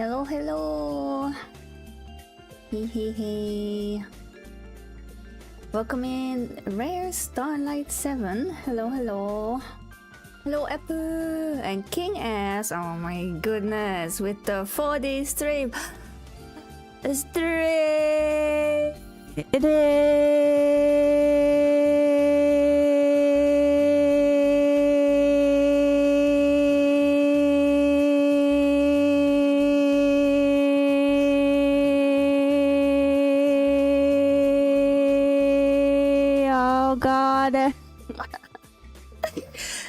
Hello, hello. Hey. Welcome in Rare Starlight 7. Hello. Hello, Apple and King Ass. Oh my goodness, with the 4D stream. Oh God.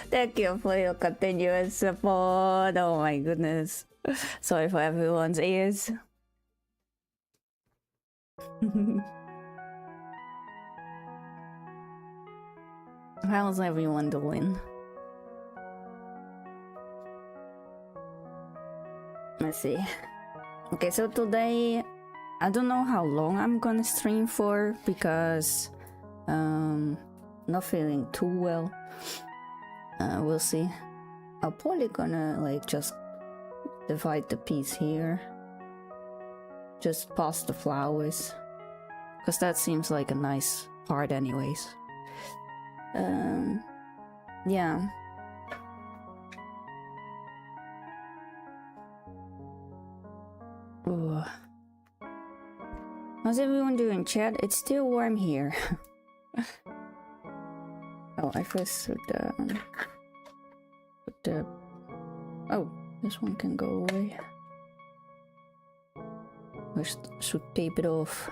Thank you for your continuous support. Oh my goodness. Sorry for everyone's ears. How's everyone doing? Let's see. Okay, so today I don't know how long I'm gonna stream for because not feeling too well. We'll see. I'm probably gonna like just divide the piece here, just past the flowers, because that seems like a nice part anyways. Yeah. Ooh. How's everyone doing, chat? It's still warm here. Oh, I first should put the... Oh, this one can go away. I should tape it off.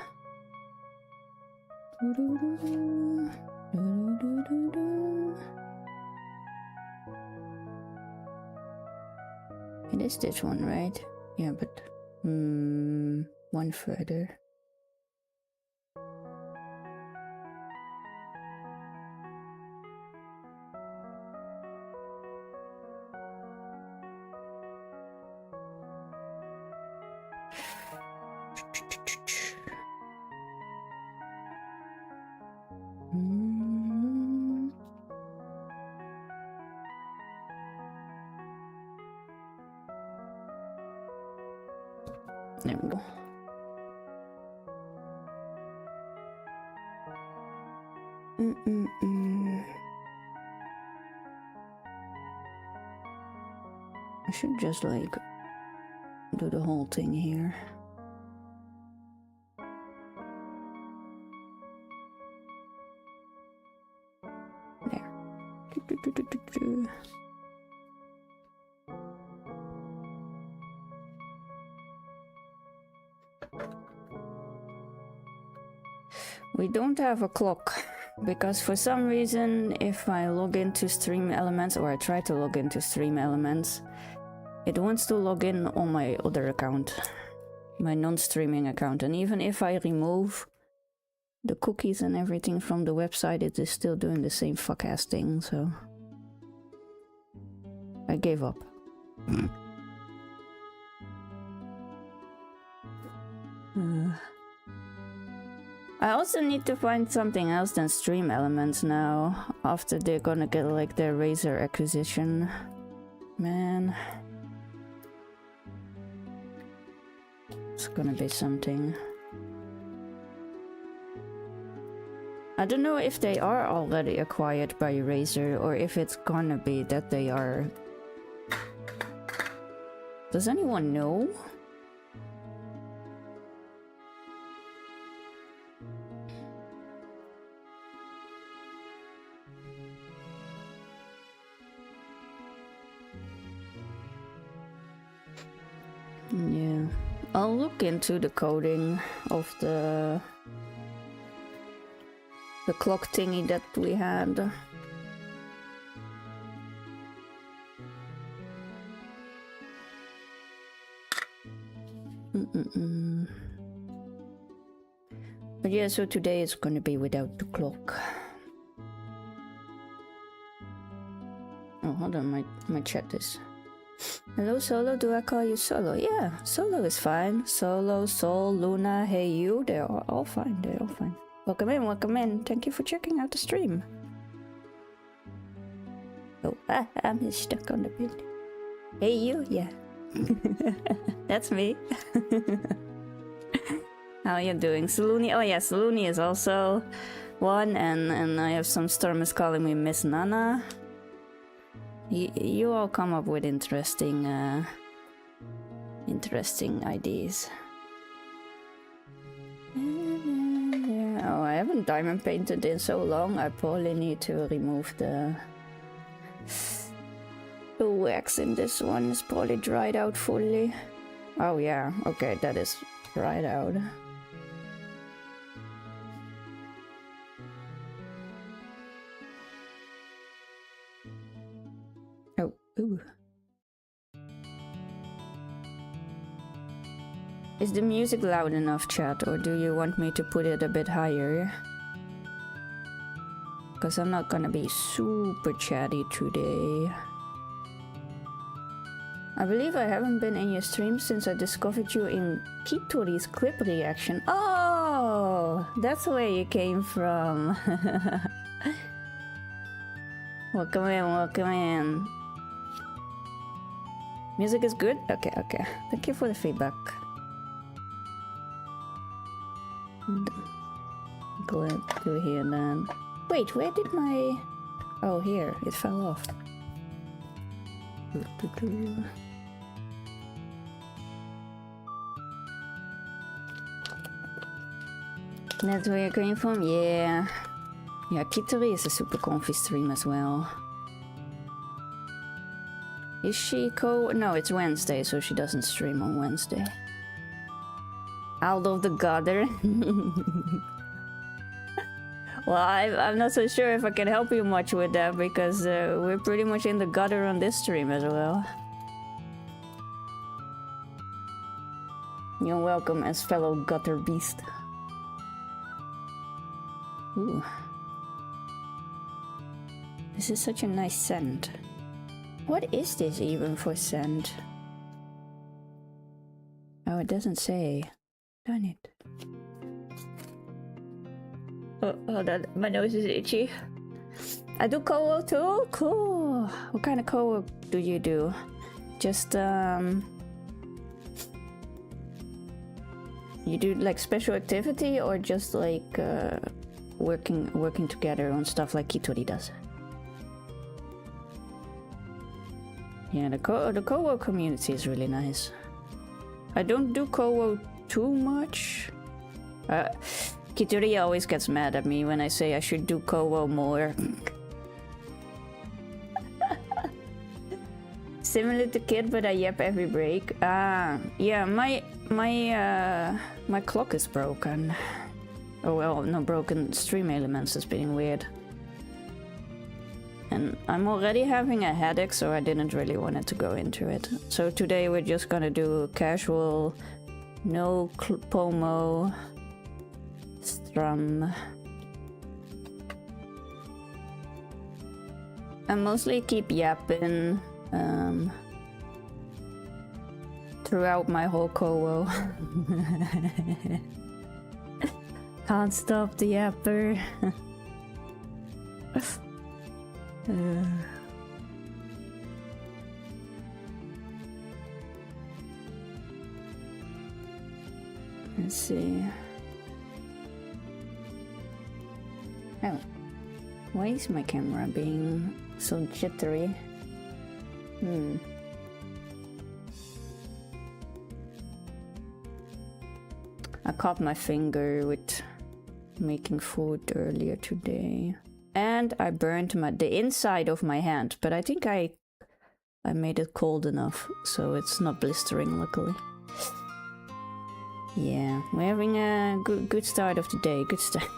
It is this one, right? Yeah, but one further. There we go. I should just like do the whole thing here. There. We don't have a clock because for some reason if I log into Stream Elements, or I try to log into Stream Elements, it wants to log in on my other account, my non-streaming account, and even if I remove the cookies and everything from the website, it is still doing the same fuck-ass thing, so I gave up. I also need to find something else than Stream Elements now, after they're gonna get like their Razer acquisition. Man. It's gonna be something. I don't know if they are already acquired by Razer, or if it's gonna be that they are. Does anyone know? Yeah, I'll look into the coding of the clock thingy that we had. But yeah, so today it's gonna be without the clock. Oh, hold on, my chat is... Hello, Solo. Do I call you Solo? Yeah, Solo is fine. Solo, Sol, Luna, Hey You, they're all fine. They're all fine. Welcome in. Thank you for checking out the stream. Oh, I'm stuck on the building. Hey You, yeah. That's me. How are you doing? Saluni? Oh yeah, Saluni is also one, and I have some Stormers calling me Miss Nana. You all come up with interesting ideas. Oh, I haven't diamond painted in so long. I probably need to remove the wax in this one. Is probably dried out fully. Oh yeah, okay, that is dried out. Oh, ooh. Is the music loud enough, chat, or do you want me to put it a bit higher? Because I'm not gonna be super chatty today. I believe I haven't been in your stream since I discovered you in Kitori's clip reaction. Oh, that's where you came from. Welcome in, welcome in. Music is good? Okay, okay. Thank you for the feedback. Glad to hear that. Wait, where did my... Oh, here. It fell off. That's where you're coming from? Yeah. Yeah, Kitori is a super comfy stream as well. Is she No, it's Wednesday, so she doesn't stream on Wednesday. Out of the gutter. Well, I'm not so sure if I can help you much with that, because we're pretty much in the gutter on this stream as well. You're welcome as fellow gutter beast. Ooh. This is such a nice scent. What is this even for scent? Oh, it doesn't say. Darn it. Oh, hold on. My nose is itchy. I do co-op too? Cool. What kind of co-op do you do? Just, you do like special activity, or just like working together on stuff like Kitori does? Yeah, the co-op community is really nice. I don't do co-op too much. Kitori always gets mad at me when I say I should do co-op more. Similar to Kid, but I yap every break. Yeah, my clock is broken. Oh well, no, broken stream elements is being weird. And I'm already having a headache, so I didn't really want to go into it. So today we're just gonna do casual, no pomo, strum. I mostly keep yapping throughout my whole co-wo. Can't stop the yapper. Let's see. Oh, why is my camera being so jittery? I caught my finger with making food earlier today. And I burned the inside of my hand, but I think I made it cold enough, so it's not blistering, luckily. Yeah, we're having a good start of the day. Good start.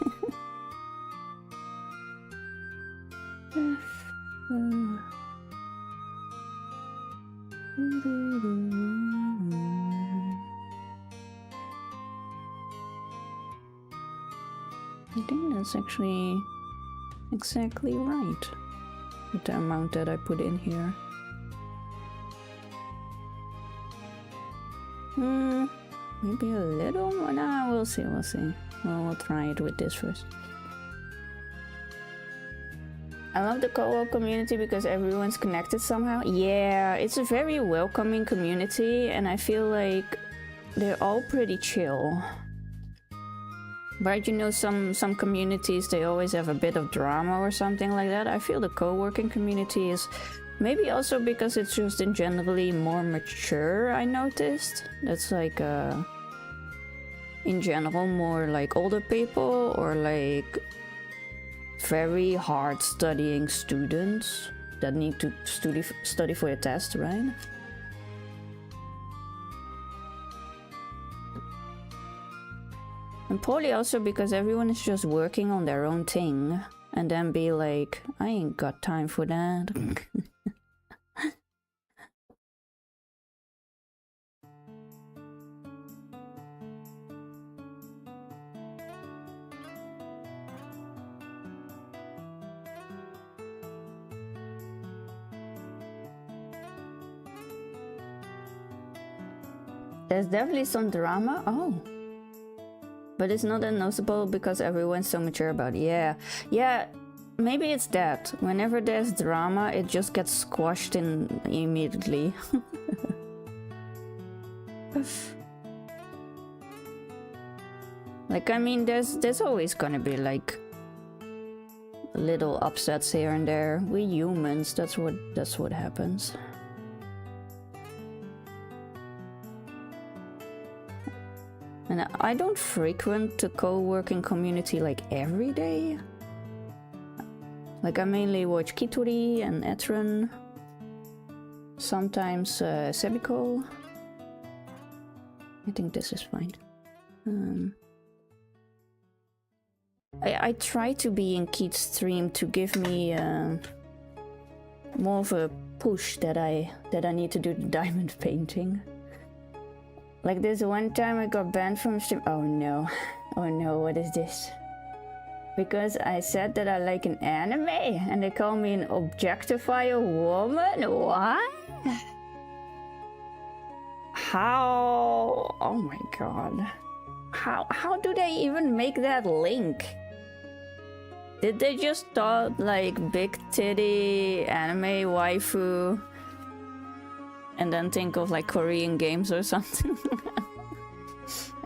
I think that's actually exactly right with the amount that I put in here. Maybe a little more. Nah, we'll see, we'll see. Well, we'll try it with this first. I love the co-op community because everyone's connected somehow. Yeah, it's a very welcoming community, and I feel like they're all pretty chill. But you know, some communities, they always have a bit of drama or something like that. I feel the co-working community is maybe also because it's just in generally more mature, I noticed. That's like in general more like older people or like very hard studying students that need to study for a test, right? And probably also because everyone is just working on their own thing and then be like, I ain't got time for that. There's definitely some drama. Oh. But it's not that noticeable because everyone's so mature about it. Yeah, maybe it's that. Whenever there's drama, it just gets squashed in immediately. Like, I mean, there's always gonna be like little upsets here and there. We humans, that's what happens. And I don't frequent the co-working community like every day. Like I mainly watch Kitori and Etron. Sometimes Sebico. I think this is fine. I try to be in Keith's stream to give me more of a push that I need to do the diamond painting. Like this one time I got banned from stream. Oh no, what is this? Because I said that I like an anime and they call me an objectifier woman? What? How? Oh my god. How do they even make that link? Did they just thought like big titty anime waifu and then think of like Korean games or something?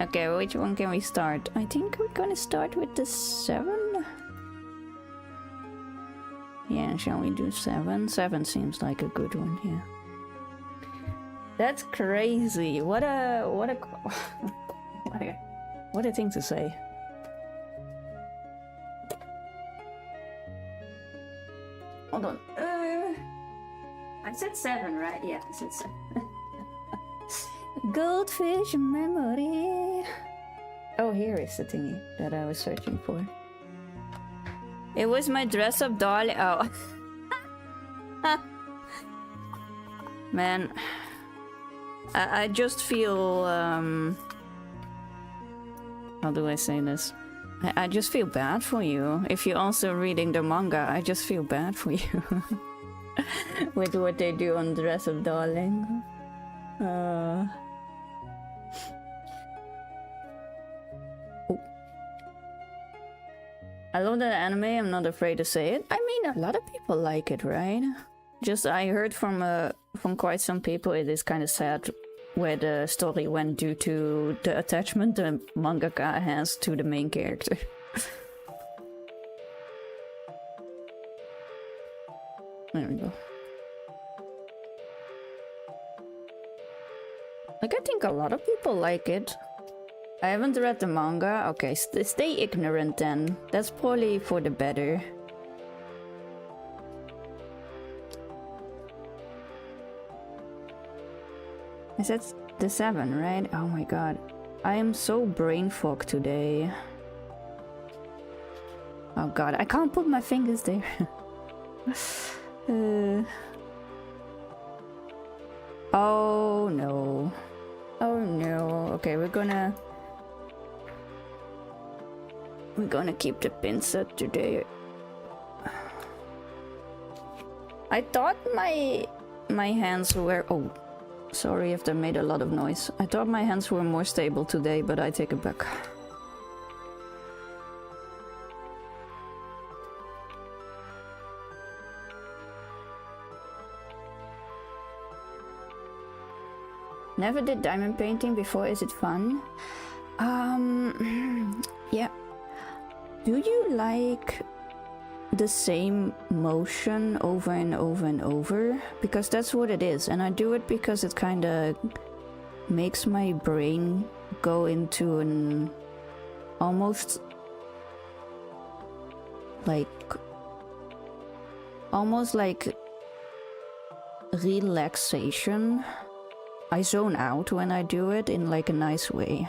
Okay, which one can we start? I think we're gonna start with the 7. Yeah, shall we do 7? 7 seems like a good one here. That's crazy. What a thing to say. Hold on. I said 7, right? Yeah, I said 7. Goldfish memory. Oh, here is the thingy that I was searching for. It was my dress-up doll. Oh. Man. I just feel... how do I say this? I just feel bad for you. If you're also reading the manga, I just feel bad for you. With what they do on dress-up dolling. Oh. I love that anime, I'm not afraid to say it. I mean, a lot of people like it, right? Just, I heard from quite some people it is kind of sad where the story went due to the attachment the mangaka has to the main character. There we go. Like, I think a lot of people like it. I haven't read the manga. Okay, stay ignorant then. That's probably for the better. I said the 7, right? Oh my god. I am so brain fog today. Oh god, I can't put my fingers there. Oh no. Oh no. Okay, we're gonna keep the pinset today. I thought my hands were... Oh, sorry if they made a lot of noise. I thought my hands were more stable today, but I take it back. Never did diamond painting before. Is it fun? Yeah. Do you like the same motion over and over and over? Because that's what it is, and I do it because it kind of makes my brain go into an almost like relaxation. I zone out when I do it in like a nice way.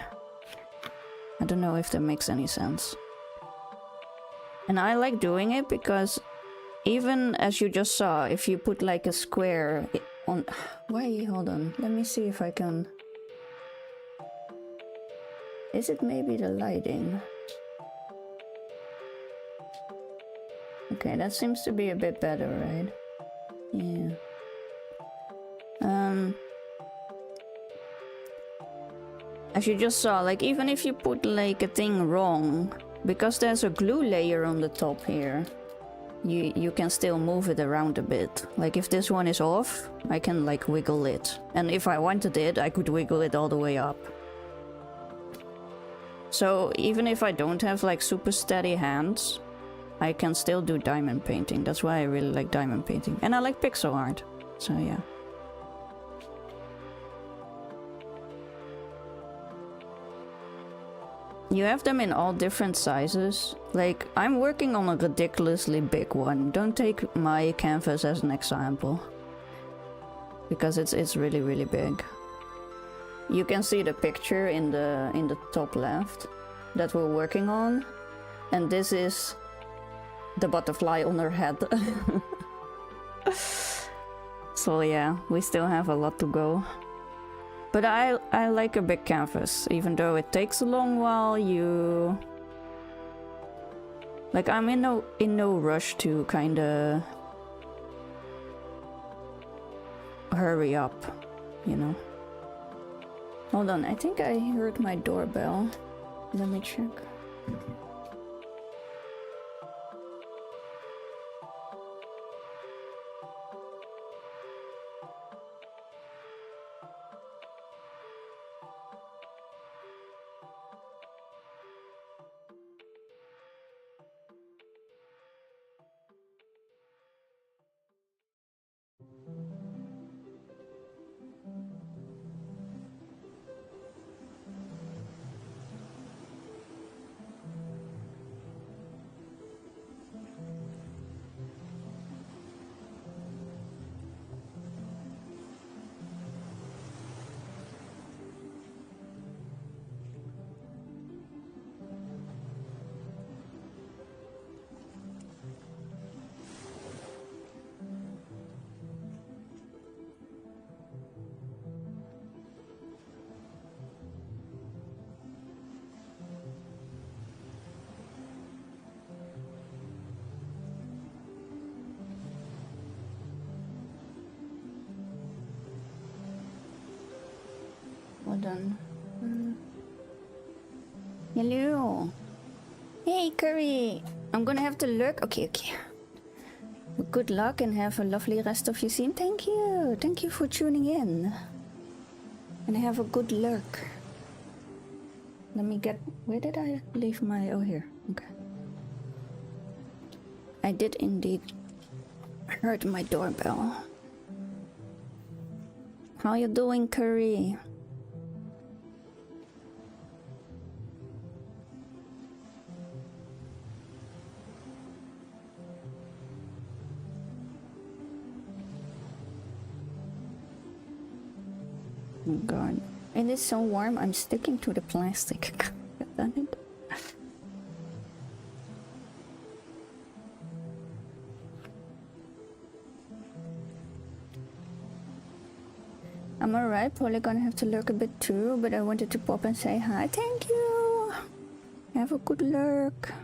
I don't know if that makes any sense. And I like doing it because even as you just saw, if you put like a square on... Wait, hold on. Let me see if I can... Is it maybe the lighting? Okay, that seems to be a bit better, right? Yeah. As you just saw, like even if you put like a thing wrong, because there's a glue layer on the top here, you can still move it around a bit. Like if this one is off, I can like wiggle it. And if I wanted it, I could wiggle it all the way up. So even if I don't have like super steady hands, I can still do diamond painting. That's why I really like diamond painting. And I like pixel art. So yeah. You have them in all different sizes. Like, I'm working on a ridiculously big one. Don't take my canvas as an example. Because it's really, really big. You can see the picture in the top left that we're working on. And this is the butterfly on her head. So yeah, we still have a lot to go. But I like a big canvas, even though it takes a long while. Like, I'm in no rush to kinda hurry up, you know. Hold on, I think I heard my doorbell. Let me check. Hold on. Hello. Hey, Curry. I'm gonna have to lurk. Okay. Well, good luck and have a lovely rest of your scene. Thank you. Thank you for tuning in. And have a good lurk. Let me get... Where did I leave my... Oh, here. Okay. I did indeed heard my doorbell. How you doing, Curry? Oh god. It is so warm, I'm sticking to the plastic. Damn it. I'm alright, probably gonna have to lurk a bit too, but I wanted to pop and say hi. Thank you! Have a good lurk.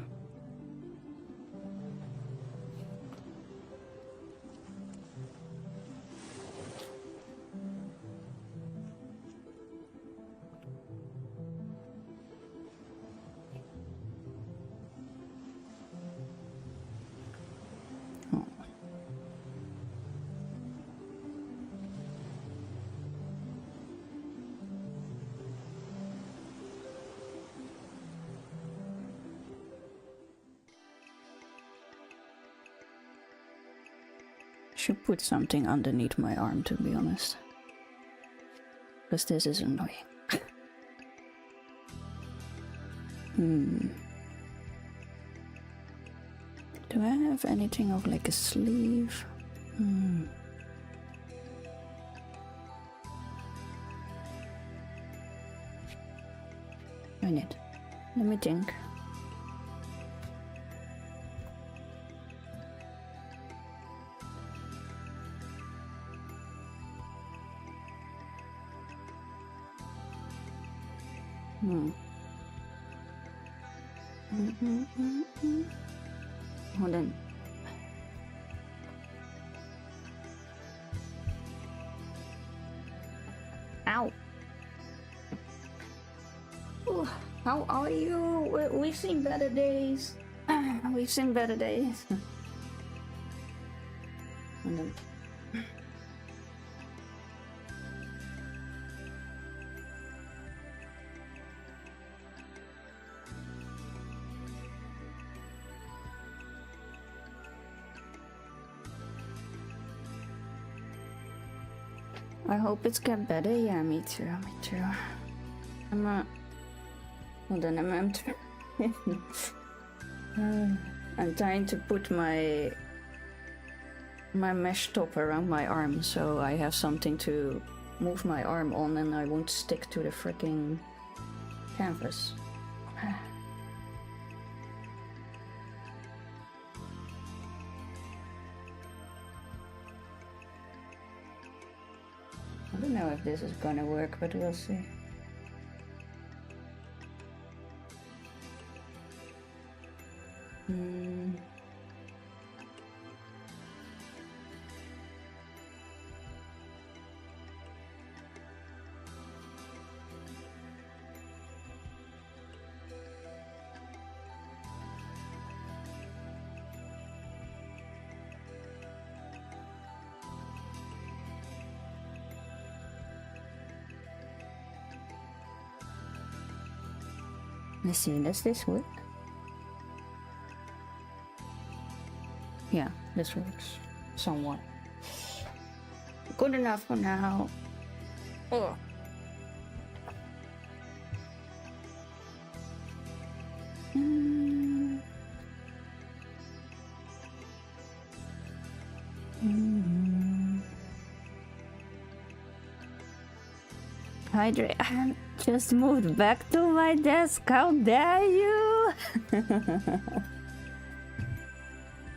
should put something underneath my arm, to be honest. Because this is annoying. Do I have anything of like a sleeve? Minute. Let me think. Hold on. Ow. Ooh, how are you? We've seen better days. We've seen better days. Hold on. I hope it's got better. Yeah, me too. Me too. Hold on, I'm trying to put my mesh top around my arm so I have something to move my arm on and I won't stick to the freaking canvas. I don't know if this is gonna work, but we'll see. Let's see, does this work? Yeah, this works. Somewhat. Good enough for now. Oh. Hydrate. I just moved back to my desk. How dare you?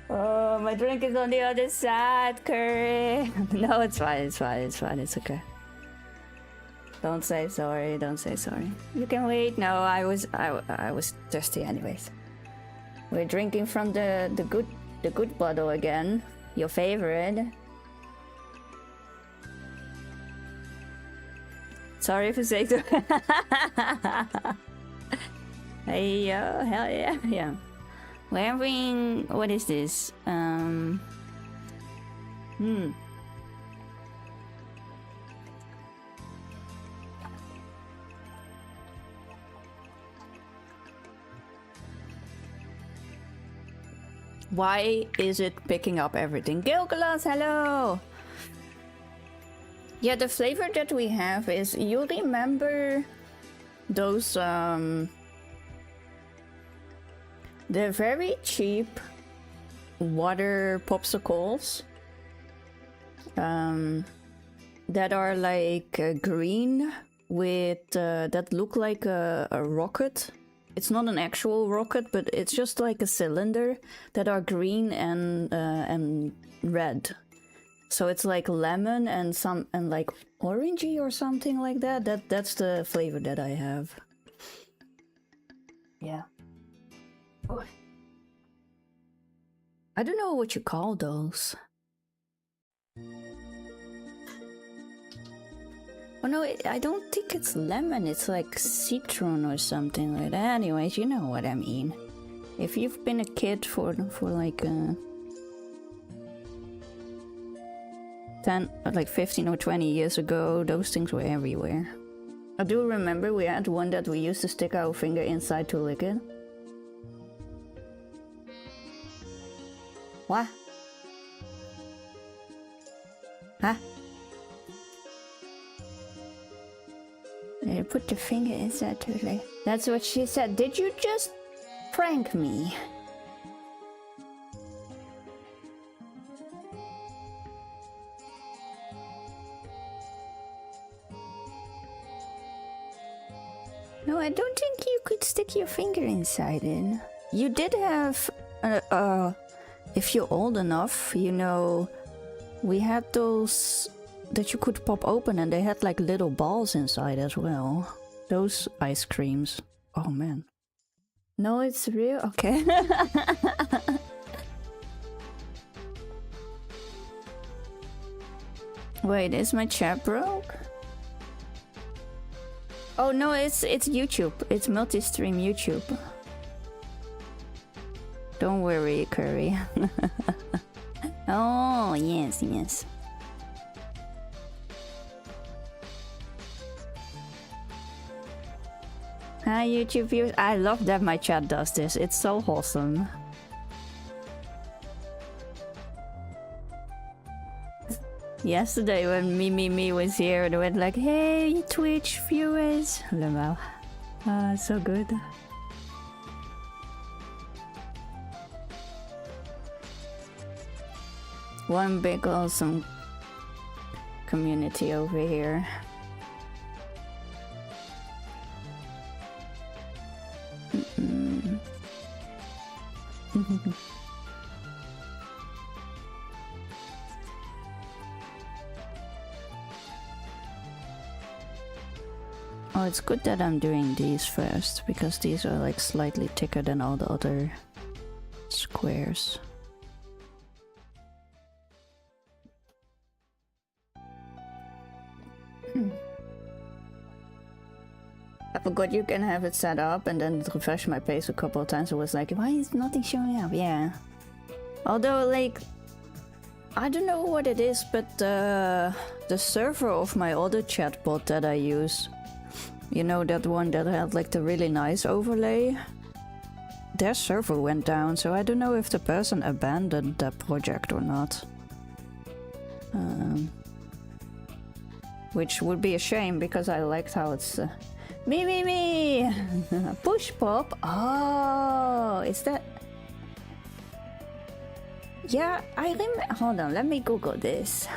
Oh, my drink is on the other side, Curry. No, it's fine. It's fine. It's fine. It's okay. Don't say sorry. Don't say sorry. You can wait. No, I was thirsty anyways. We're drinking from the good bottle again. Your favorite. Sorry for saying so. Hey yo, hell yeah, yeah. We're having, what is this? Why is it picking up everything? Gilgalas, hello! Yeah, the flavor that we have is, you remember those, they're very cheap water popsicles that are like green with, that look like a rocket. It's not an actual rocket, but it's just like a cylinder that are green and red. So it's like lemon and like orangey or something like that. That's the flavor that I have. Yeah. Oh. I don't know what you call those. Oh no, I don't think it's lemon. It's like citron or something like that. Anyways, you know what I mean. If you've been a kid for like 10, like 15 or 20 years ago, those things were everywhere. I do remember we had one that we used to stick our finger inside to lick it. What? Huh? You put the finger inside her leg. That's what she said. Did you just prank me? No, I don't think you could stick your finger inside it. You did have, if you're old enough, you know, we had those that you could pop open and they had like little balls inside as well. Those ice creams. Oh man. No, it's real? Okay. Wait, is my chat broke? Oh no, it's YouTube. It's multi-stream YouTube. Don't worry, Curry. Oh, yes, yes. Hi, YouTube viewers. I love that my chat does this. It's so wholesome. Yesterday when me was here, they went like, "Hey, Twitch viewers." Wow. So good. One big awesome community over here. Oh, it's good that I'm doing these first, because these are like slightly thicker than all the other squares. I forgot you can have it set up and then refresh my page a couple of times. I was like, why is nothing showing up? Yeah. Although, like, I don't know what it is, but the server of my other chatbot that I use, you know, that one that had like the really nice overlay, their server went down, so I don't know if the person abandoned that project or not. Which would be a shame, because I liked how it's... Me! Push pop? Oh, is that... Yeah, I remember... Hold on, let me Google this.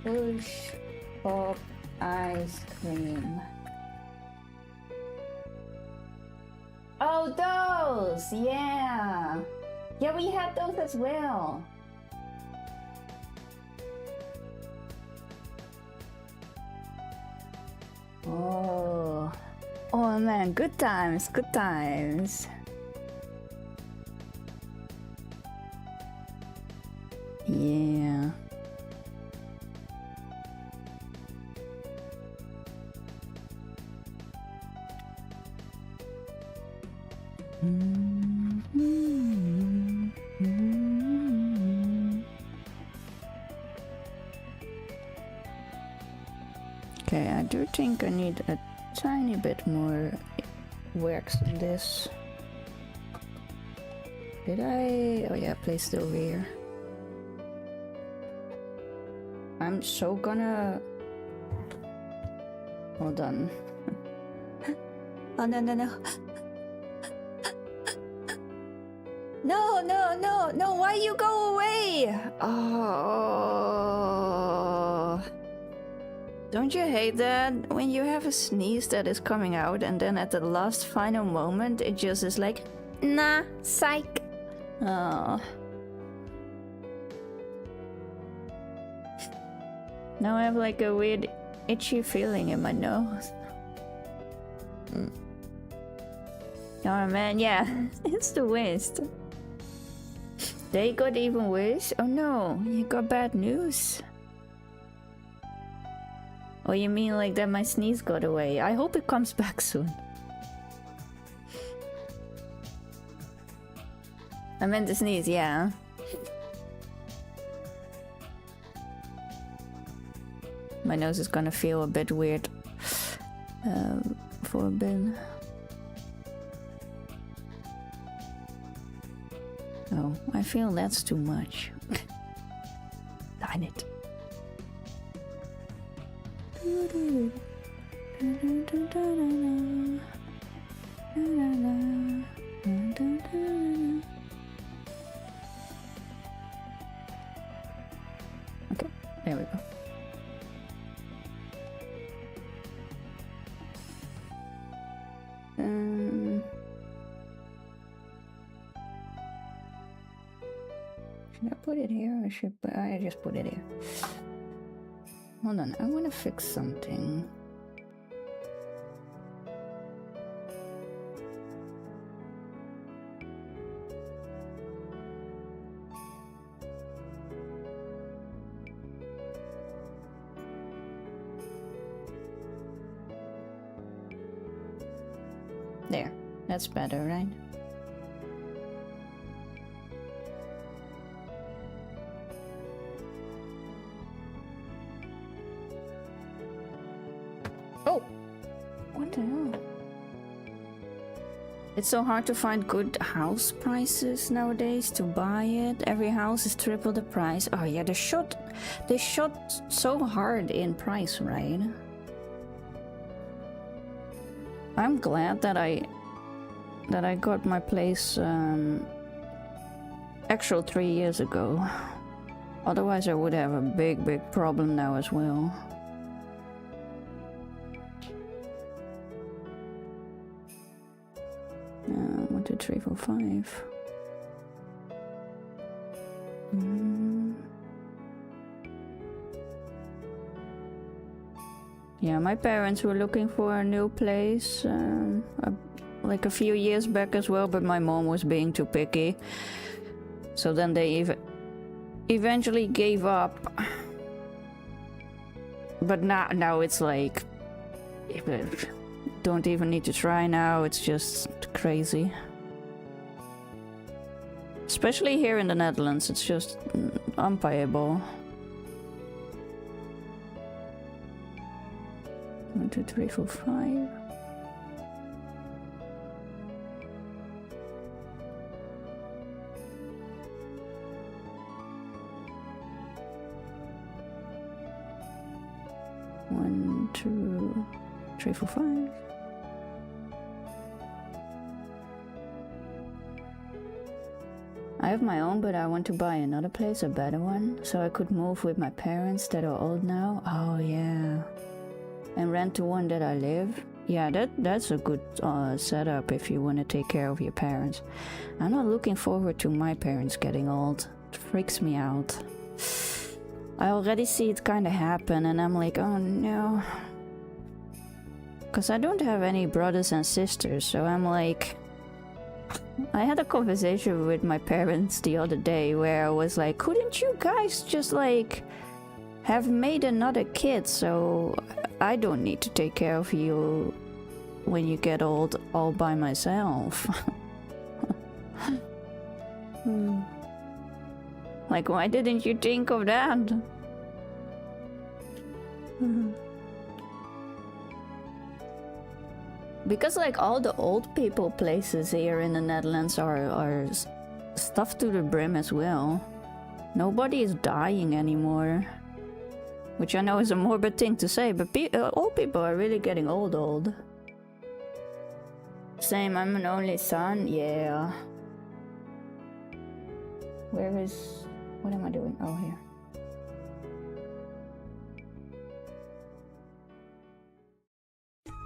Push pop ice cream. Oh, those! Yeah! Yeah, we had those as well. Oh. Oh man, good times, good times. Yeah. Okay, I do think I need a tiny bit more wax in this. Did I? Oh yeah, placed it over here. I'm so gonna... Hold on. Oh no. No, why you go away? Oh. Don't you hate that? When you have a sneeze that is coming out and then at the last final moment it just is like, nah, psych. Oh. Now I have like a weird itchy feeling in my nose. Oh man, yeah, it's the worst. They got even worse? Oh no, you got bad news. Oh, you mean like that my sneeze got away? I hope it comes back soon. I meant to sneeze, yeah. My nose is gonna feel a bit weird for a bit. So I feel that's too much. Darn it. Okay, there we go. Should I put it here or should I just put it here? Hold on, I want to fix something. There, that's better, right? Oh! What the hell? It's so hard to find good house prices nowadays to buy it. Every house is triple the price. Oh yeah, they shot so hard in price, right? I'm glad that I got my place actual 3 years ago. Otherwise I would have a big problem now as well. 1, 2, 3, 4, 5. Yeah, my parents were looking for a new place like a few years back as well, but my mom was being too picky. So then they eventually gave up. But now it's like, don't even need to try now, it's just crazy. Especially here in the Netherlands, it's just unpayable. 1, 2, 3, 4, 5. One, 2, 3, 4, 5. I have my own, but I want to buy another place, a better one, so I could move with my parents that are old now. Oh yeah. And rent the one that I live. Yeah, that's a good setup if you want to take care of your parents. I'm not looking forward to my parents getting old. It freaks me out. I already see it kind of happen and I'm like, oh no. Because I don't have any brothers and sisters, so I'm like... I had a conversation with my parents the other day where I was like, couldn't you guys just like have made another kid so I don't need to take care of you when you get old all by myself? Like, why didn't you think of that? Because like all the old people places here in the Netherlands are stuffed to the brim as well. Nobody is dying anymore. Which I know is a morbid thing to say, but old people are really getting old. Same, I'm an only son, yeah. Where is... what am I doing? Oh, here.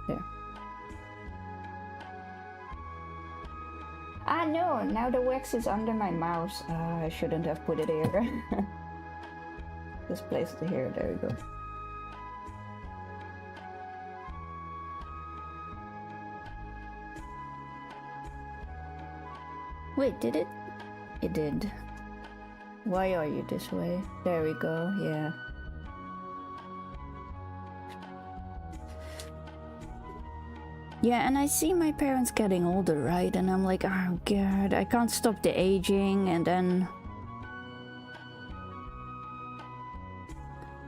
There. Ah no, now the wax is under my mouse. I shouldn't have put it here. Just place it here, there we go. Wait, did it? It did. Why are you this way? There we go, yeah. Yeah, and I see my parents getting older, right? And I'm like, oh god, I can't stop the aging, and then...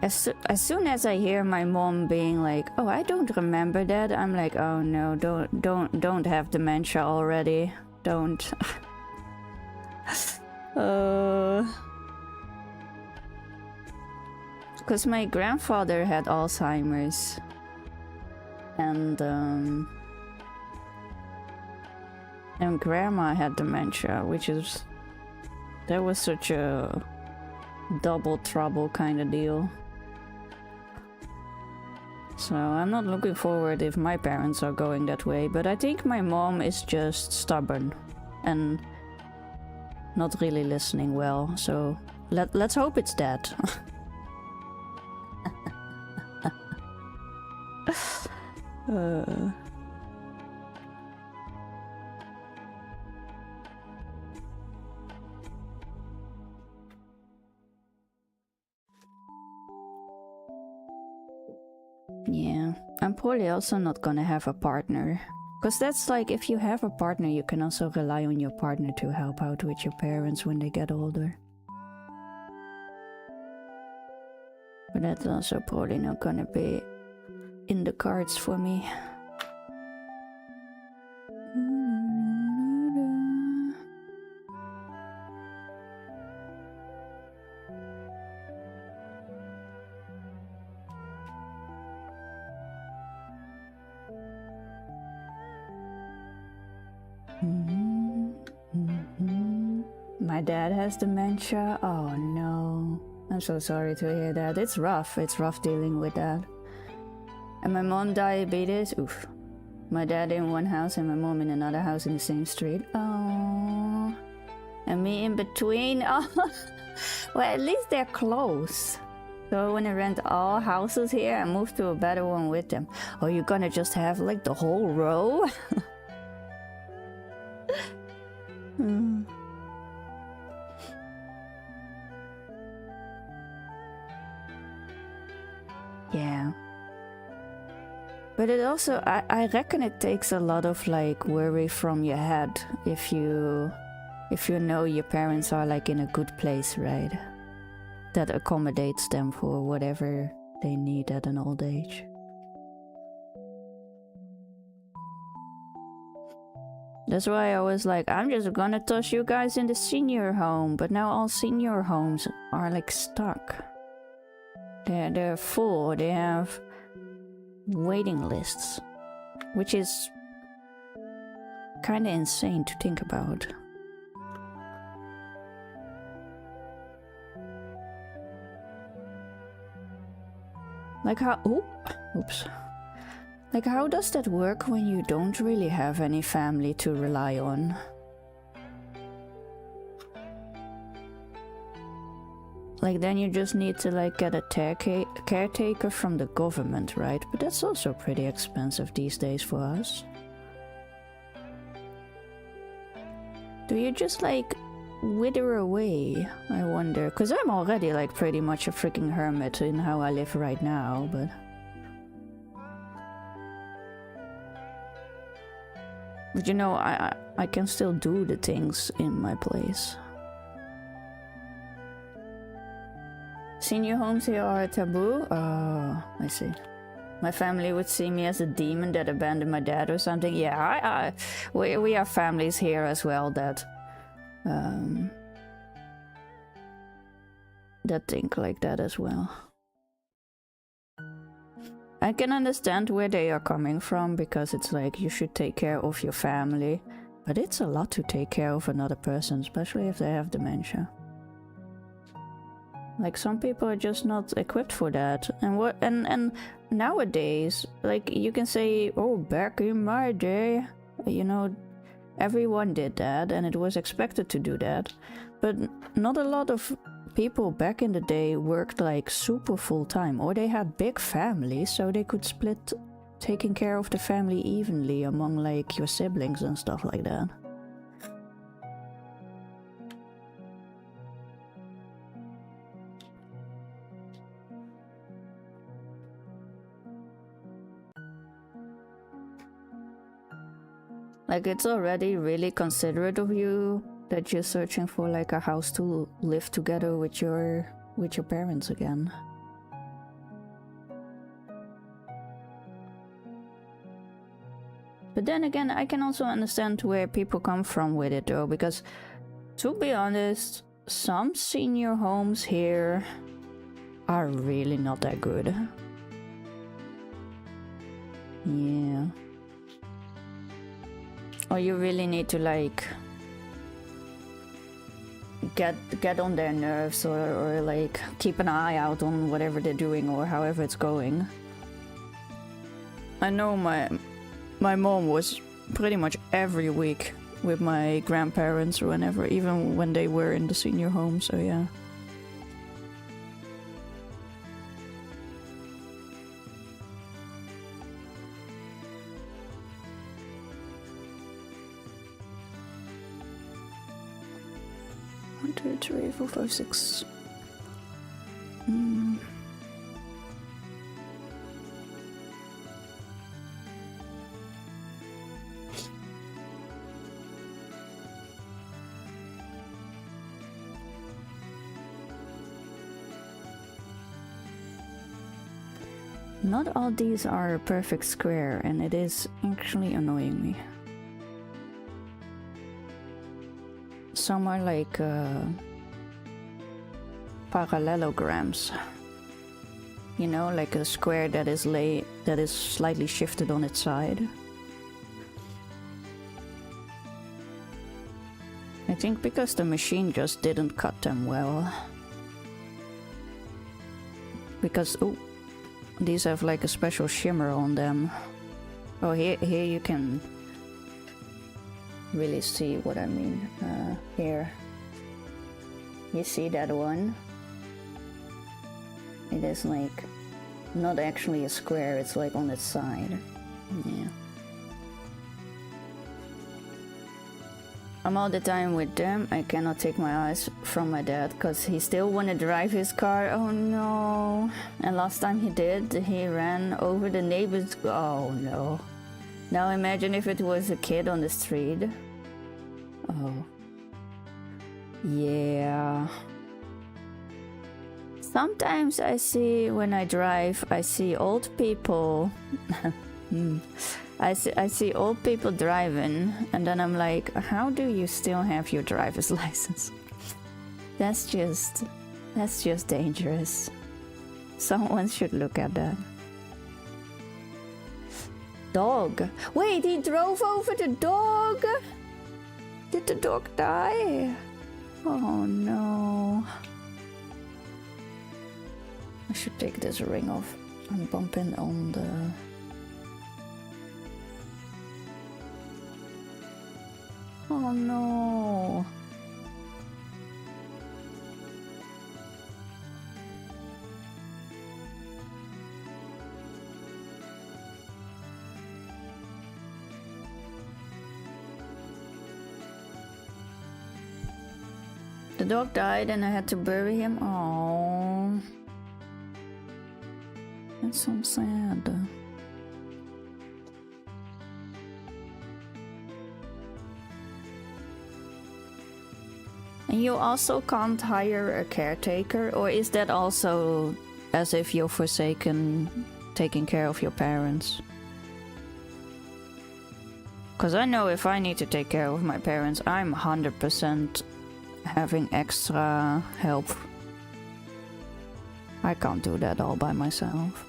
As soon as I hear my mom being like, oh, I don't remember that, I'm like, oh no, don't have dementia already. Don't. Because my grandfather had Alzheimer's, and grandma had dementia, that was such a double trouble kind of deal. So I'm not looking forward if my parents are going that way, but I think my mom is just stubborn and not really listening well, so let's hope it's that. Yeah, I'm probably also not gonna have a partner. Because that's like, if you have a partner, you can also rely on your partner to help out with your parents when they get older. But that's also probably not gonna be in the cards for me. My dad has dementia. Oh no. I'm so sorry to hear that. It's rough. It's rough dealing with that. And my mom diabetes. Oof. My dad in one house and my mom in another house in the same street. Oh. And me in between. Oh. Well, at least they're close. So I want to rent all houses here and move to a better one with them. Or you're gonna just have like the whole row? Yeah. But it also, I reckon it takes a lot of like worry from your head if you know your parents are like in a good place, right? That accommodates them for whatever they need at an old age. That's why I was like, I'm just gonna toss you guys in the senior home, but now all senior homes are like stuck. They're full, they have waiting lists, which is kinda insane to think about. Like how, oops. Like how does that work when you don't really have any family to rely on? Like then you just need to like get a caretaker from the government, right? But that's also pretty expensive these days for us. Do you just like wither away, I wonder? Because I'm already like pretty much a freaking hermit in how I live right now, but... But you know, I can still do the things in my place. Senior homes here are taboo? Oh, I see. My family would see me as a demon that abandoned my dad or something. Yeah, we have families here as well that think like that as well. I can understand where they are coming from, because it's like you should take care of your family, but it's a lot to take care of another person, especially if they have dementia. Like some people are just not equipped for that, and nowadays, like you can say, oh, back in my day, you know, everyone did that and it was expected to do that, but not a lot of people back in the day worked like super full-time, or they had big families so they could split taking care of the family evenly among like your siblings and stuff like that. Like it's already really considerate of you that you're searching for like a house to live together with your parents again. But then again, I can also understand where people come from with it though, because To be honest, some senior homes here are really not that good. Yeah. Or you really need to like get on their nerves, or like keep an eye out on whatever they're doing or however it's going. I know my mom was pretty much every week with my grandparents or whenever, even when they were in the senior home, so yeah. One, two, three, four, five, six. Not all these are a perfect square, and it is actually annoying me. Some are like parallelograms. You know, like a square that is slightly shifted on its side. I think because the machine just didn't cut them well. Because these have like a special shimmer on them. Oh, here you can really see what I mean. Here, you see that one? It is like not actually a square, it's like on its side. Yeah. I'm all the time with them. I cannot take my eyes from my dad because he still wanna drive his car. Oh no. And last time he did, he ran over the neighbor's. Oh no. Now imagine if it was a kid on the street. Oh. Yeah. Sometimes I see, when I drive, I see old people. I see old people driving, and then I'm like, how do you still have your driver's license? That's just dangerous. Someone should look at that. Dog. Wait, he drove over the dog? Did the dog die? Oh no. I should take this ring off. I'm bumping on the... Oh no. The dog died and I had to bury him. Oh. That's so sad. And you also can't hire a caretaker, or is that also as if you're forsaken taking care of your parents? Because I know if I need to take care of my parents, I'm 100% having extra help. I can't do that all by myself.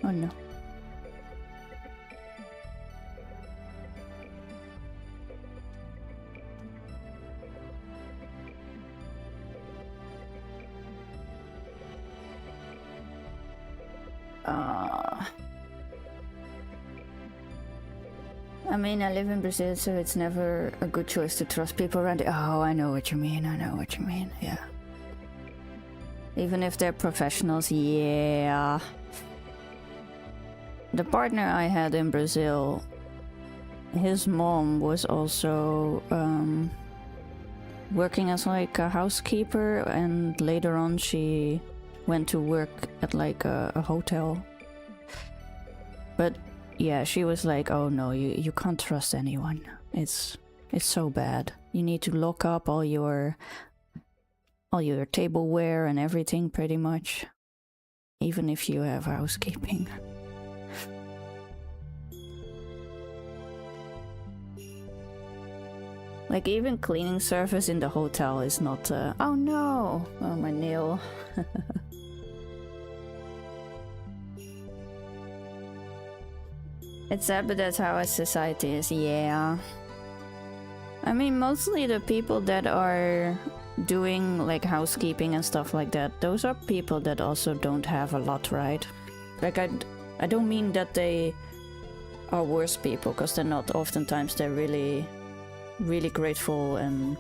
Oh no. I mean, I live in Brazil, so it's never a good choice to trust people around. Oh, I know what you mean. I know what you mean. Yeah. Even if they're professionals, yeah. The partner I had in Brazil, his mom was also working as like a housekeeper, and later on she went to work at like a hotel. But yeah, she was like, oh no, you can't trust anyone. It's so bad. You need to lock up all your tableware and everything pretty much. Even if you have housekeeping. Like even cleaning service in the hotel is not, oh no, oh my nail. It's sad, but that's how our society is, yeah. I mean, mostly the people that are doing like housekeeping and stuff like that, those are people that also don't have a lot, right? Like I don't mean that they are worse people, because they're not. Oftentimes they're really, really grateful and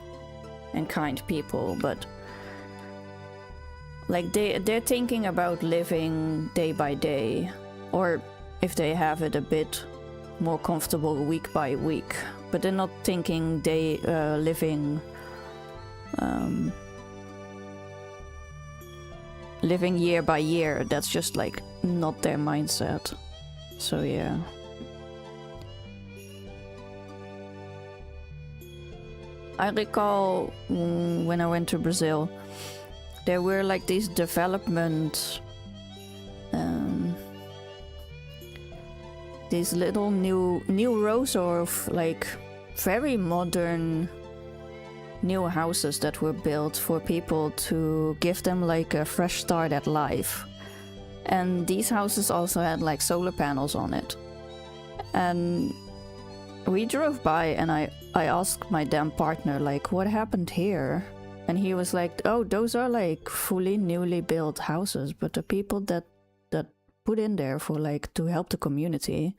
kind people, but like they're thinking about living day by day, or if they have it a bit more comfortable week by week, but they're not thinking living year by year. That's just like not their mindset. So yeah. I recall when I went to Brazil, there were like these development, these little new rows of like very modern new houses that were built for people to give them like a fresh start at life. And these houses also had like solar panels on it. And we drove by and I asked my damn partner, like, what happened here? And he was like, oh, those are like fully newly built houses, but the people that put in there for like to help the community,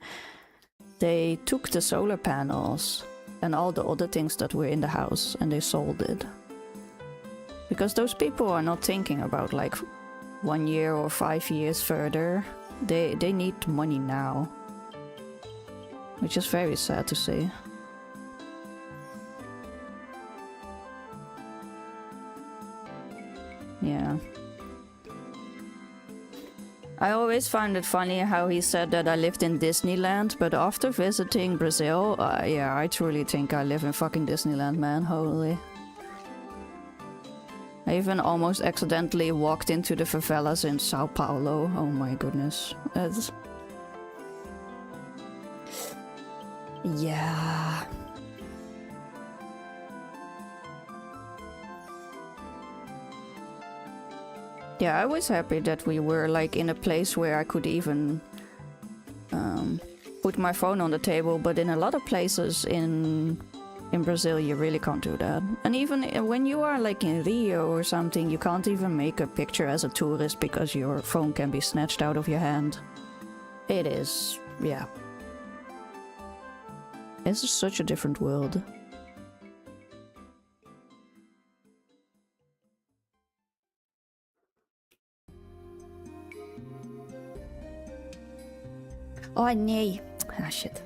they took the solar panels and all the other things that were in the house and they sold it. Because those people are not thinking about like 1 year or 5 years further. They need money now. Which is very sad to see. Yeah. I always found it funny how he said that I lived in Disneyland, but after visiting Brazil, yeah, I truly think I live in fucking Disneyland, man. Holy. I even almost accidentally walked into the favelas in Sao Paulo. Oh my goodness. It's... yeah. Yeah, I was happy that we were like in a place where I could even put my phone on the table, but in a lot of places in Brazil you really can't do that. And even when you are like in Rio or something, you can't even make a picture as a tourist because your phone can be snatched out of your hand. It is, yeah. It's just such a different world. Oh nee. Ah shit.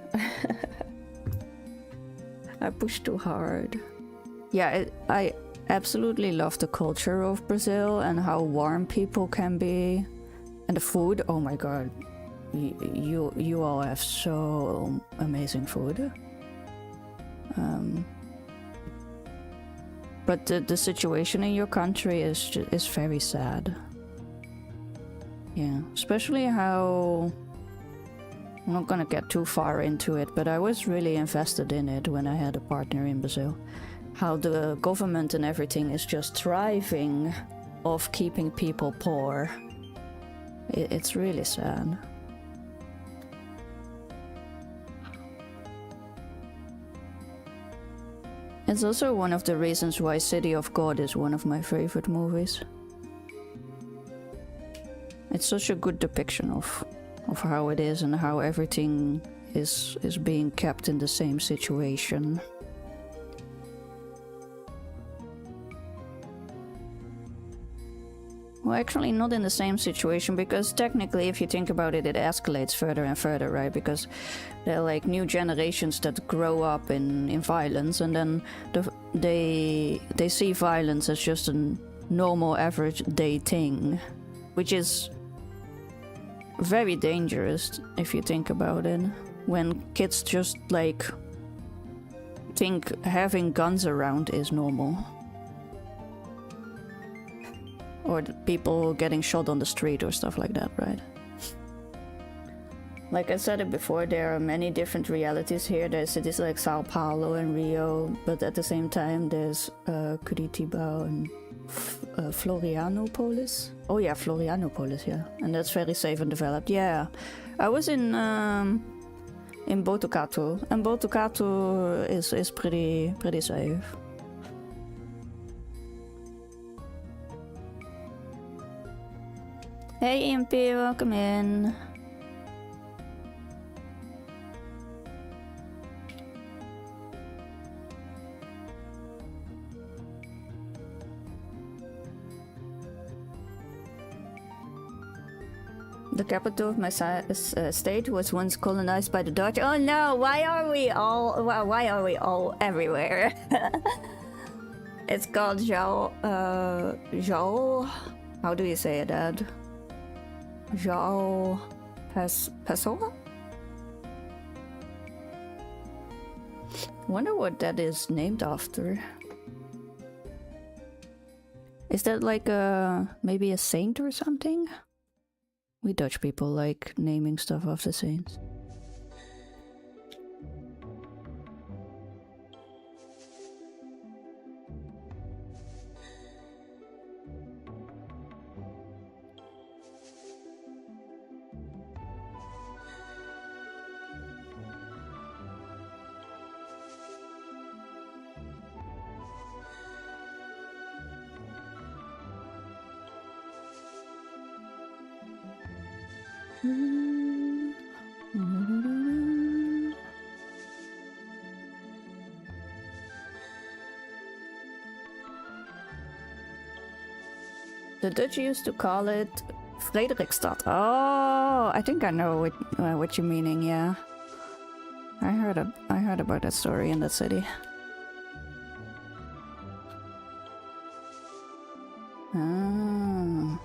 I pushed too hard. Yeah, I absolutely love the culture of Brazil and how warm people can be. And the food, oh my god. You all have so amazing food. But the situation in your country is very sad. Yeah, especially how... I'm not gonna get too far into it, but I was really invested in it when I had a partner in Brazil. How the government and everything is just thriving off keeping people poor. It's really sad. It's also one of the reasons why City of God is one of my favorite movies. It's such a good depiction of how it is and how everything is being kept in the same situation. Well, actually not in the same situation, because technically if you think about it, it escalates further and further, right? Because there are like new generations that grow up in violence, and then they see violence as just a normal average day thing, which is very dangerous if you think about it. When kids just like think having guns around is normal. Or people getting shot on the street or stuff like that, right? Like I said it before, there are many different realities here. There's cities like Sao Paulo and Rio, but at the same time there's Curitiba and Florianopolis. Oh yeah, Florianopolis, yeah. And that's very safe and developed. Yeah, I was in Botucatu, and Botucatu is pretty safe. Hey EMP, welcome in. The capital of my state was once colonized by the Dutch. Oh no! Why are we all everywhere? It's called João. How do you say it, Dad? João Pessoa? Wonder what that is named after. Is that like maybe a saint or something? We Dutch people like naming stuff after saints. The Dutch used to call it Frederikstad. Oh, I think I know what you're meaning. Yeah, I heard about that story in that city. Ah.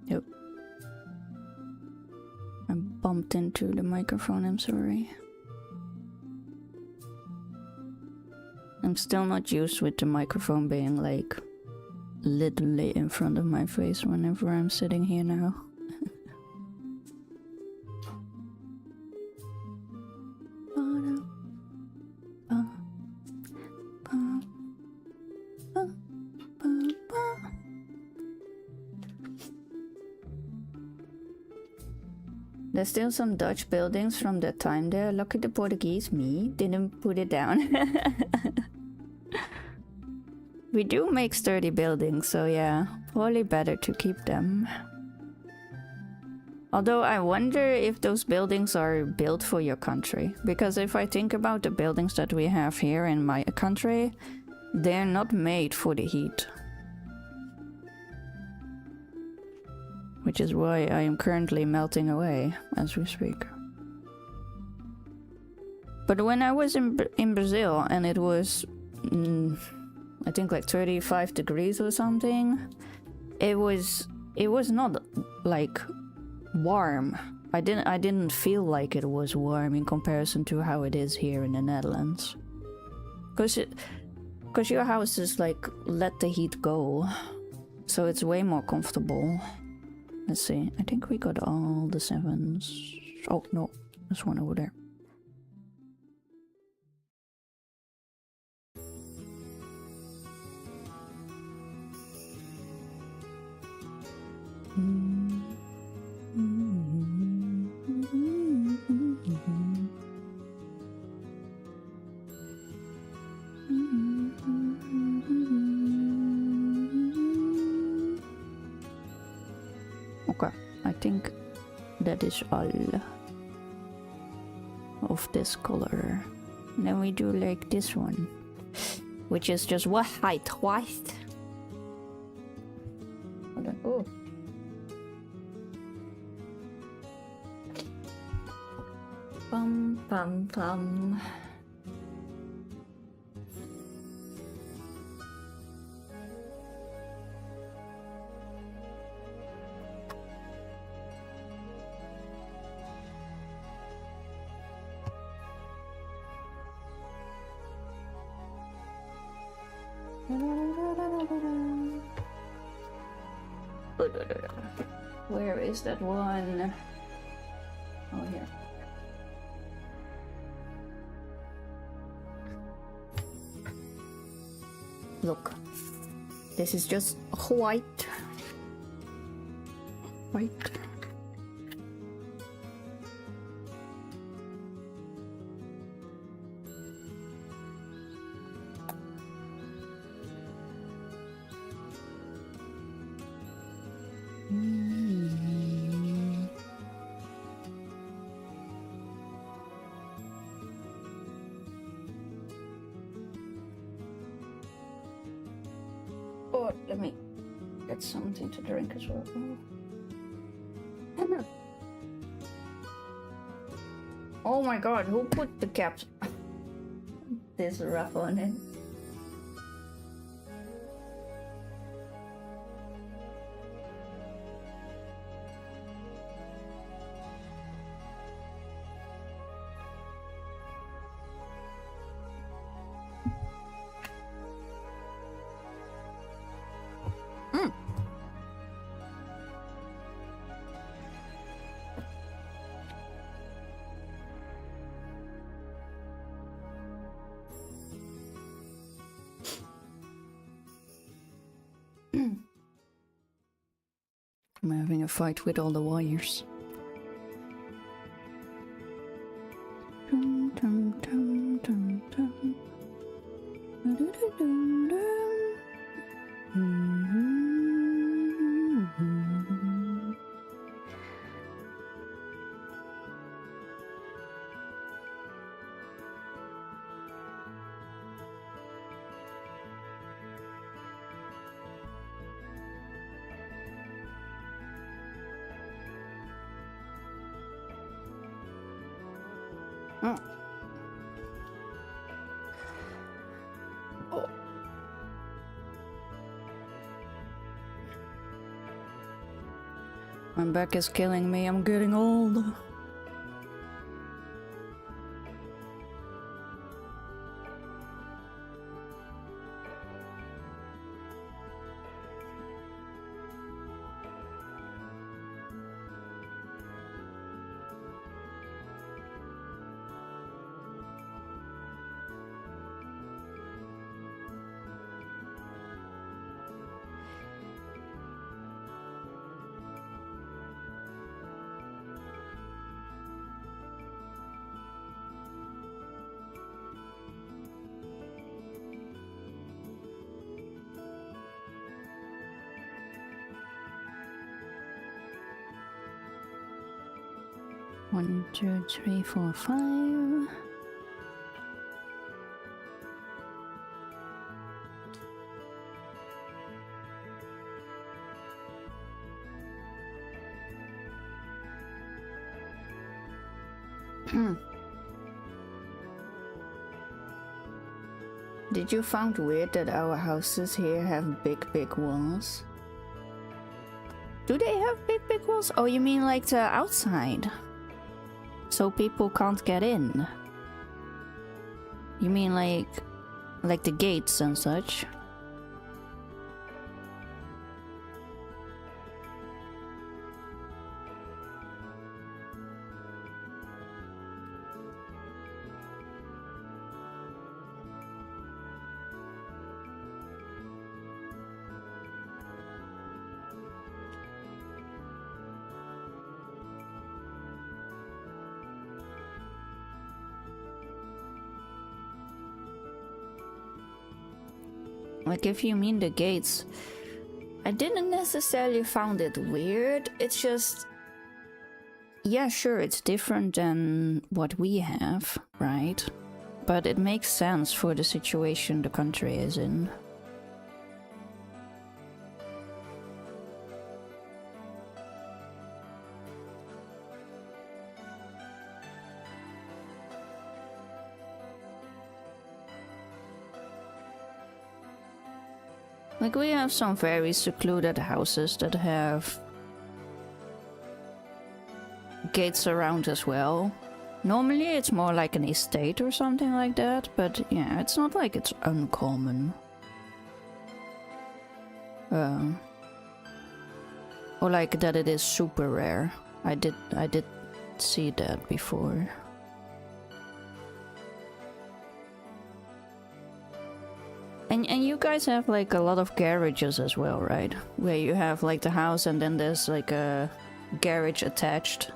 Yep. I bumped into the microphone, I'm sorry. I'm still not used with the microphone being like literally in front of my face whenever I'm sitting here now. There's still some Dutch buildings from that time there. Lucky the Portuguese, me, didn't put it down. We do make sturdy buildings, so yeah, probably better to keep them. Although I wonder if those buildings are built for your country. Because if I think about the buildings that we have here in my country, they're not made for the heat. Which is why I am currently melting away as we speak. But when I was in Brazil and it was, I think like 35 degrees or something, it was it was not like warm. I didn't feel like it was warm in comparison to how it is here in the Netherlands. Cause your house is like let the heat go, so it's way more comfortable. Let's see. I think we got all the 7s. Oh no, there's one over there. Okay, I think that is all of this color. And then we do like this one, which is just white. Hold on. Oh. Pum pum pum. Where is that one? Oh, here. Look, this is just white. White. Oh, let me get something to drink as well. Oh my god, who put the caps this rough on it? I'm having a fight with all the wires. Oh. Oh. My back is killing me, I'm getting old. One, two, three, four, 5. Did you find weird that our houses here have big walls? Do they have big walls? Oh, you mean like the outside? So people can't get in? You mean like the gates and such? Like, if you mean the gates, I didn't necessarily found it weird. It's just, yeah, sure, it's different than what we have, right? But it makes sense for the situation the country is in. Like, we have some very secluded houses that have gates around as well. Normally it's more like an estate or something like that, but yeah, it's not like it's uncommon. Or like that it is super rare. I did see that before. And you guys have like a lot of garages as well, right? Where you have like the house and then there's like a garage attached.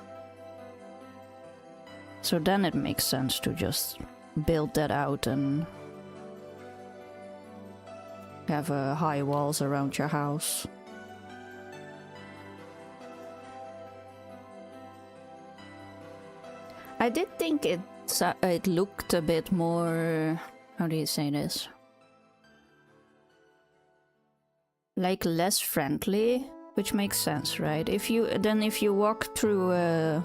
So then it makes sense to just build that out and have high walls around your house. I did think it looked a bit more, how do you say this? Like less friendly, which makes sense, right? If you walk through a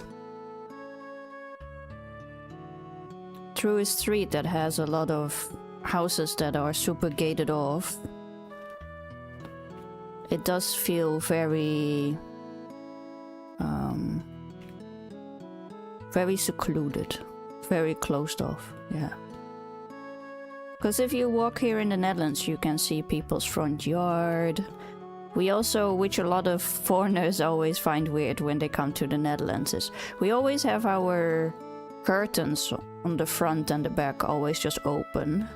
street that has a lot of houses that are super gated off, it does feel very very secluded, very closed off, yeah. Because if you walk here in the Netherlands, you can see people's front yard. We also, which a lot of foreigners always find weird when they come to the Netherlands, is we always have our curtains on the front and the back always just open.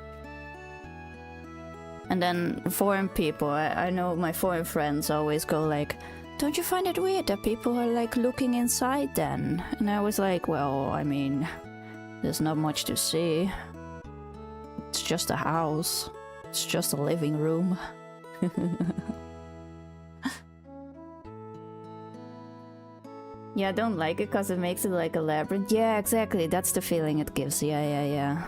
And then foreign people, I know my foreign friends always go like, don't you find it weird that people are like looking inside then? And I was like, well, I mean, there's not much to see. It's just a house. It's just a living room. Yeah, I don't like it because it makes it like a labyrinth. Yeah, exactly. That's the feeling it gives. Yeah.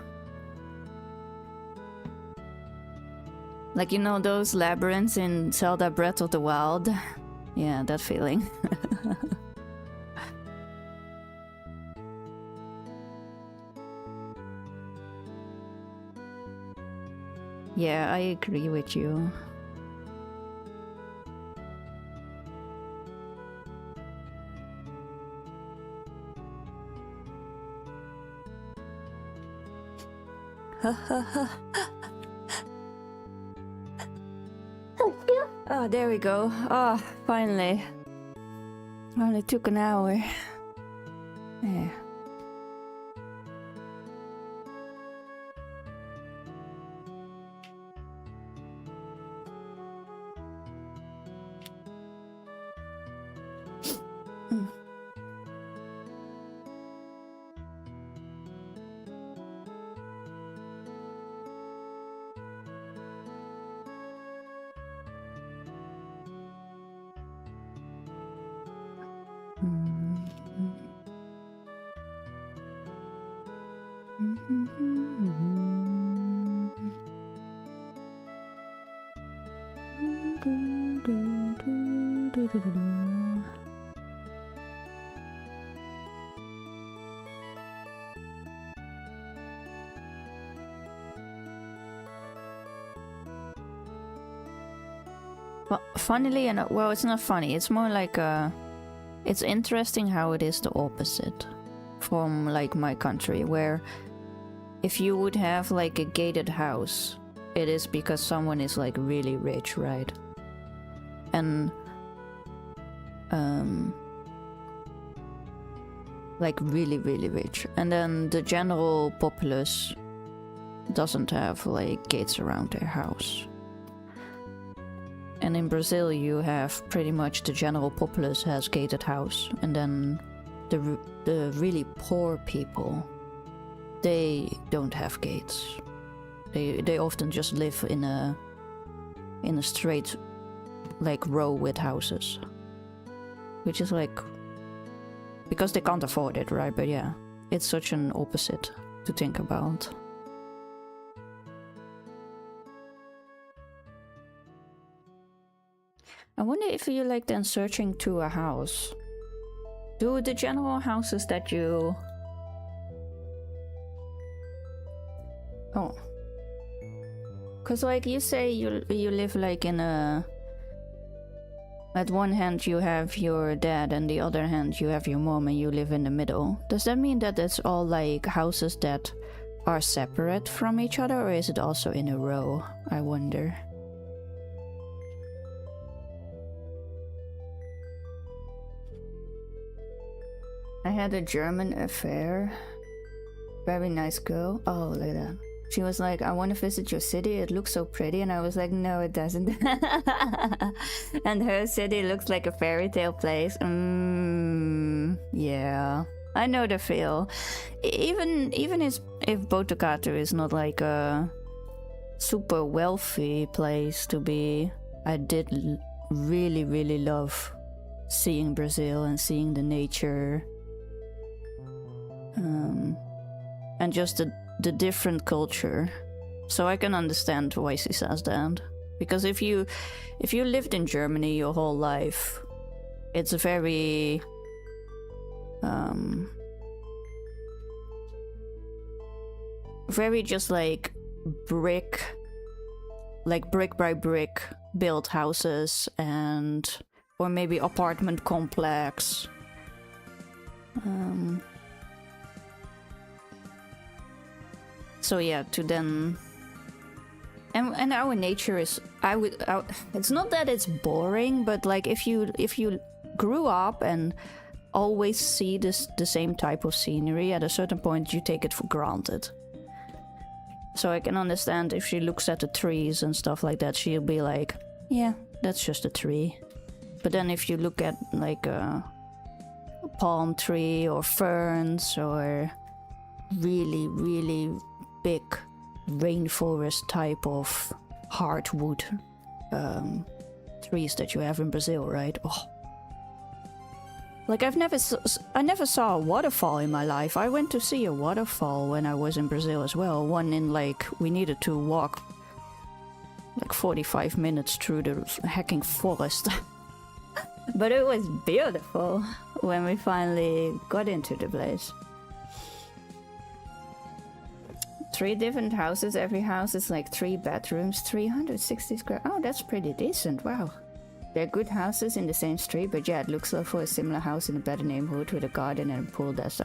Like, you know those labyrinths in Zelda Breath of the Wild? Yeah, that feeling. Yeah, I agree with you. Oh, there we go. Oh, finally. Only took an hour. Yeah. funnily enough, well, it's not funny. It's more like it's interesting how it is the opposite from like my country, where if you would have like a gated house, it is because someone is like really rich, right? And like really rich, and then the general populace doesn't have like gates around their house. And in Brazil you have pretty much the general populace has gated house, and then the really poor people, they don't have gates. They often just live in a straight like row with houses, which is like because they can't afford it, right? But yeah, it's such an opposite to think about. I wonder if you like then searching to a house. Do the general houses that you... Oh. Cause like you say you live like in a... At one hand you have your dad and the other hand you have your mom and you live in the middle. Does that mean that it's all like houses that are separate from each other, or is it also in a row? I wonder. I had a German affair. Very nice girl. Oh, look at that. She was like, I want to visit your city. It looks so pretty. And I was like, no, it doesn't. And her city looks like a fairy tale place. Yeah. I know the feel. Even if Botucatu is not like a super wealthy place to be, I did really love seeing Brazil and seeing the nature. And just the different culture. So I can understand why she says that. Because if you lived in Germany your whole life, it's very very just like brick by brick built houses, and or maybe apartment complex. So yeah, to then, and our nature is, it's not that it's boring, but like if you grew up and always see the same type of scenery, at a certain point you take it for granted. So I can understand if she looks at the trees and stuff like that, she'll be like, yeah, that's just a tree. But then if you look at like a palm tree or ferns or really big rainforest type of hardwood trees that you have in Brazil, right? Oh. Like I never saw a waterfall in my life. I went to see a waterfall when I was in Brazil as well. One in like, we needed to walk like 45 minutes through the hacking forest. But it was beautiful when we finally got into the place. 3 different houses. Every house is like 3 bedrooms, 360 square. Oh, that's pretty decent. Wow. They're good houses in the same street, but yeah, it looks like for a similar house in a better neighborhood with a garden and a pool. That's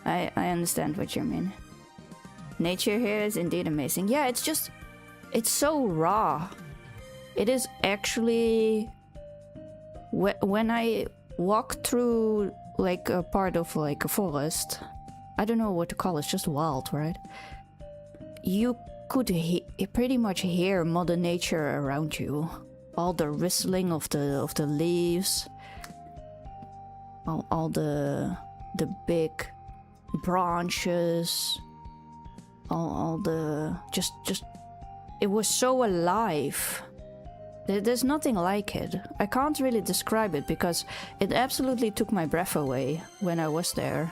I understand what you mean. Nature here is indeed amazing. Yeah, it's so raw. It is actually, when I walk through like a part of like a forest, I don't know what to call it, it's just wild, right? You could pretty much hear Mother Nature around you. All the rustling of the leaves, all the big branches, all the just it was so alive. There's nothing like it. I can't really describe it because it absolutely took my breath away when I was there.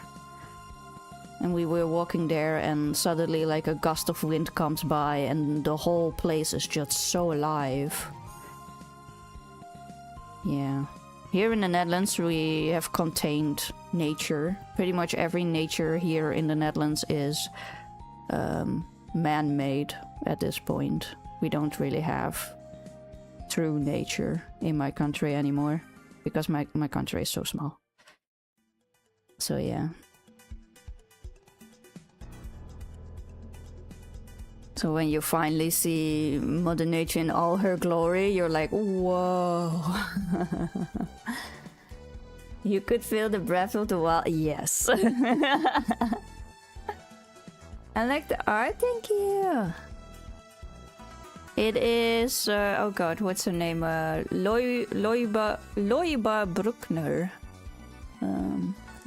And we were walking there and suddenly like a gust of wind comes by and the whole place is just so alive. Yeah. Here in the Netherlands we have contained nature. Pretty much every nature here in the Netherlands is man-made at this point. We don't really have true nature in my country anymore, because my country is so small. So yeah. So when you finally see Mother Nature in all her glory, you're like, whoa. You could feel the breath of the wild. Yes. I like the art, thank you. It is, oh god, what's her name? Loiba Bruckner.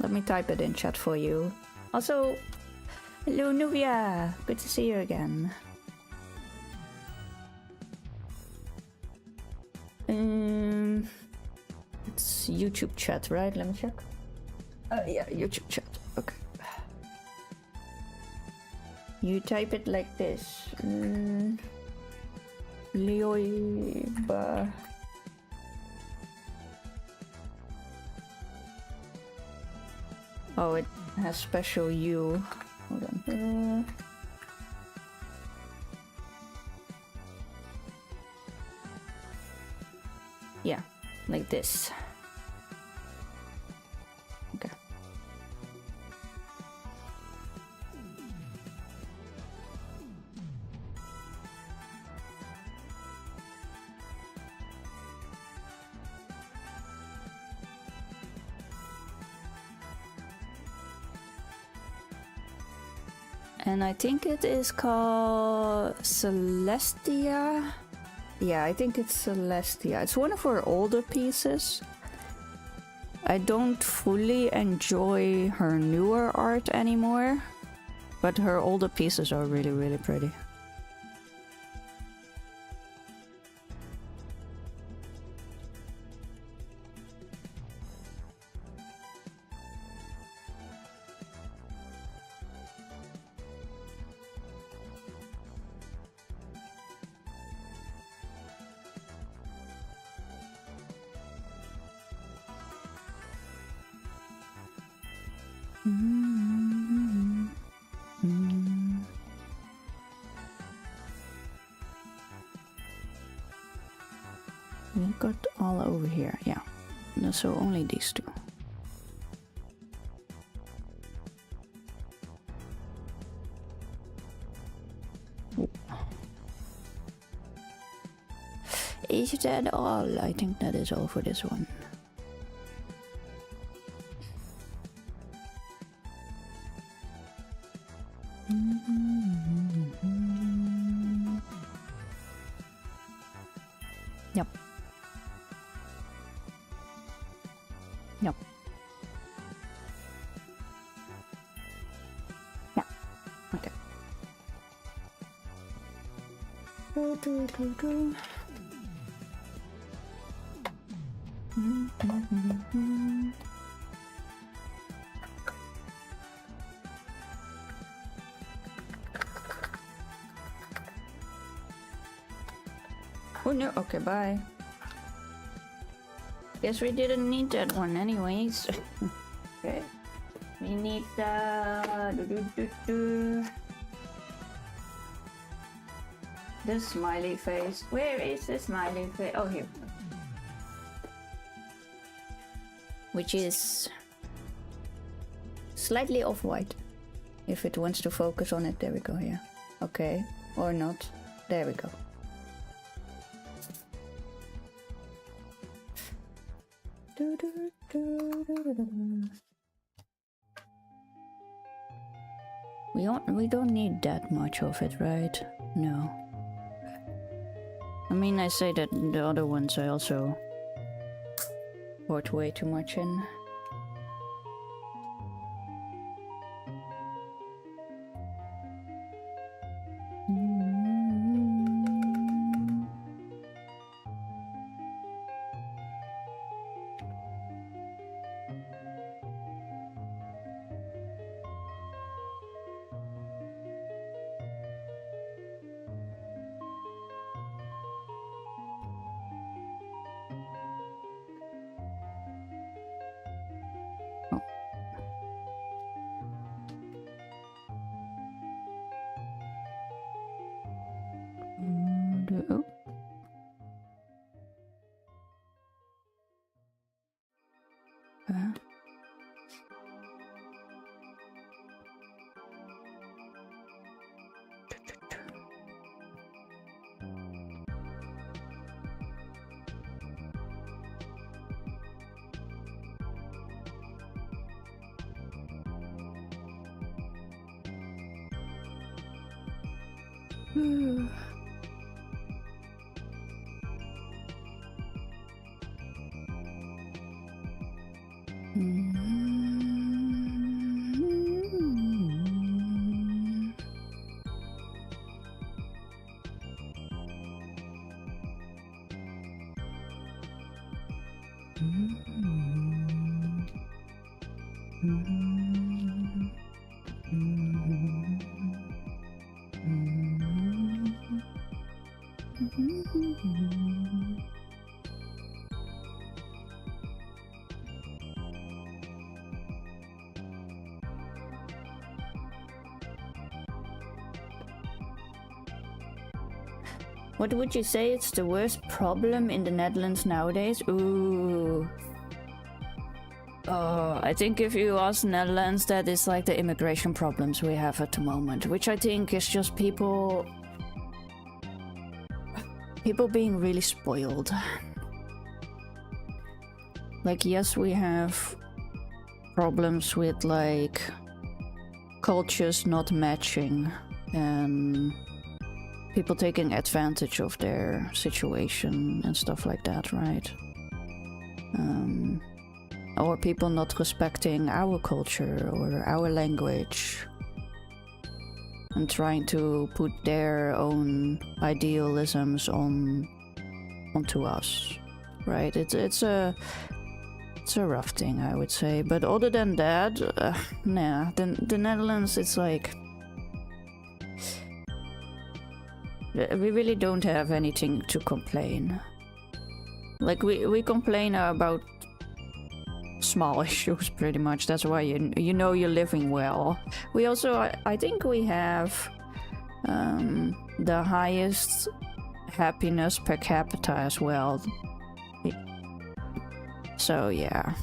Let me type it in chat for you. Also, hello Nubia, good to see you again. It's YouTube chat, right? Let me check. Yeah, YouTube chat. Okay. You type it like this. Leoiba. Oh, it has special U. Hold on. Yeah, like this. Okay. And I think it is called Celestia. Yeah, I think it's Celestia. It's one of her older pieces. I don't fully enjoy her newer art anymore, but her older pieces are really, really pretty. We got all over here, yeah. No, so only these two. Ooh. Is that all? I think that is all for this one. Yep. Yep. Yeah. Okay. Oh no, okay, bye. Guess we didn't need that one anyways. Okay. We need the smiley face. Where is the smiley face? Oh, here. Which is slightly off-white. If it wants to focus on it, there we go, yeah. Okay, or not. There we go. We don't need that much of it, right? No. I mean, I say that the other ones I also poured way too much in. What would you say it's the worst problem in the Netherlands nowadays? Ooh. Oh, I think if you ask Netherlands, that is like the immigration problems we have at the moment, which I think is just people being really spoiled. Like, yes, we have problems with like cultures not matching and people taking advantage of their situation and stuff like that, right? Or people not respecting our culture or our language and trying to put their own idealisms onto us, right? It's a rough thing, I would say. But other than that, nah, the Netherlands, it's like we really don't have anything to complain. Like we complain about small issues pretty much. That's why you know you're living well. We also, I think we have the highest happiness per capita as well. So yeah.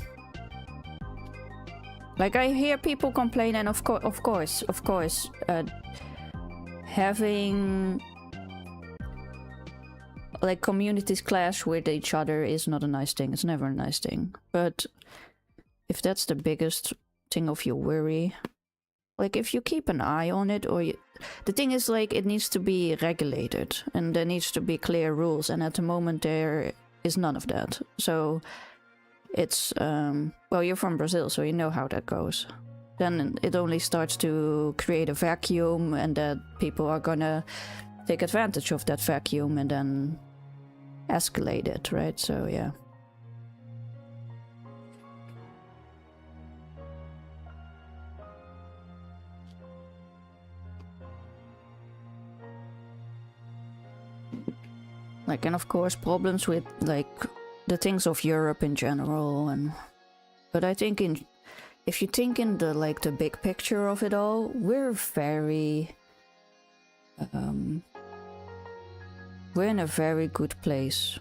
Like I hear people complain, and of course, having like communities clash with each other is not a nice thing. It's never a nice thing. But if that's the biggest thing of your worry, like if you keep an eye on it, or the thing is like it needs to be regulated and there needs to be clear rules, and at the moment there is none of that. So it's well, you're from Brazil, so you know how that goes. Then it only starts to create a vacuum, and that people are gonna take advantage of that vacuum and then escalate it, right? So yeah. Like, and of course problems with like the things of Europe in general, and but I think if you think in the like the big picture of it all, we're very we're in a very good place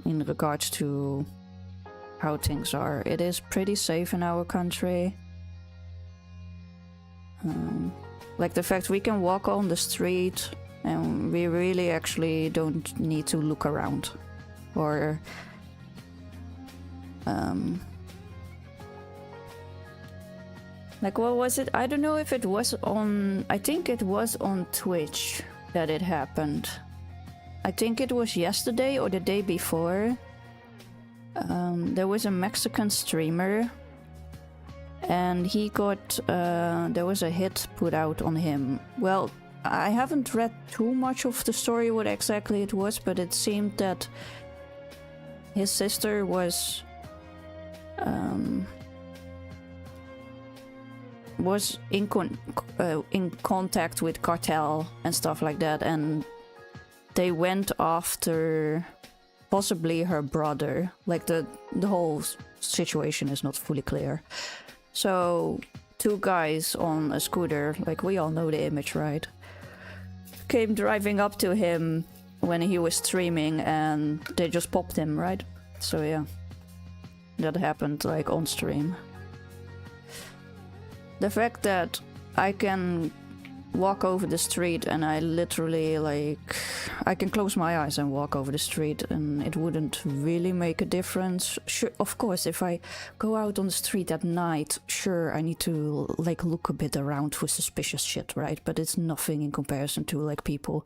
in regards to how things are. It is pretty safe in our country. Like the fact we can walk on the street and we really actually don't need to look around. Or like what was it? I don't know if it was on, I think it was on Twitch that it happened. I think it was yesterday or the day before. There was a Mexican streamer and he got, there was a hit put out on him. Well, I haven't read too much of the story, what exactly it was, but it seemed that his sister was in contact with cartel and stuff like that, and they went after possibly her brother. Like the whole situation is not fully clear. So 2 guys on a scooter, like we all know the image, right, came driving up to him when he was streaming and they just popped him, right? So yeah. that happened like on stream. The fact that I can walk over the street and I literally like I can close my eyes and walk over the street and it wouldn't really make a difference. Sure, of course, if I go out on the street at night, sure, I need to like look a bit around for suspicious shit, right? But it's nothing in comparison to like people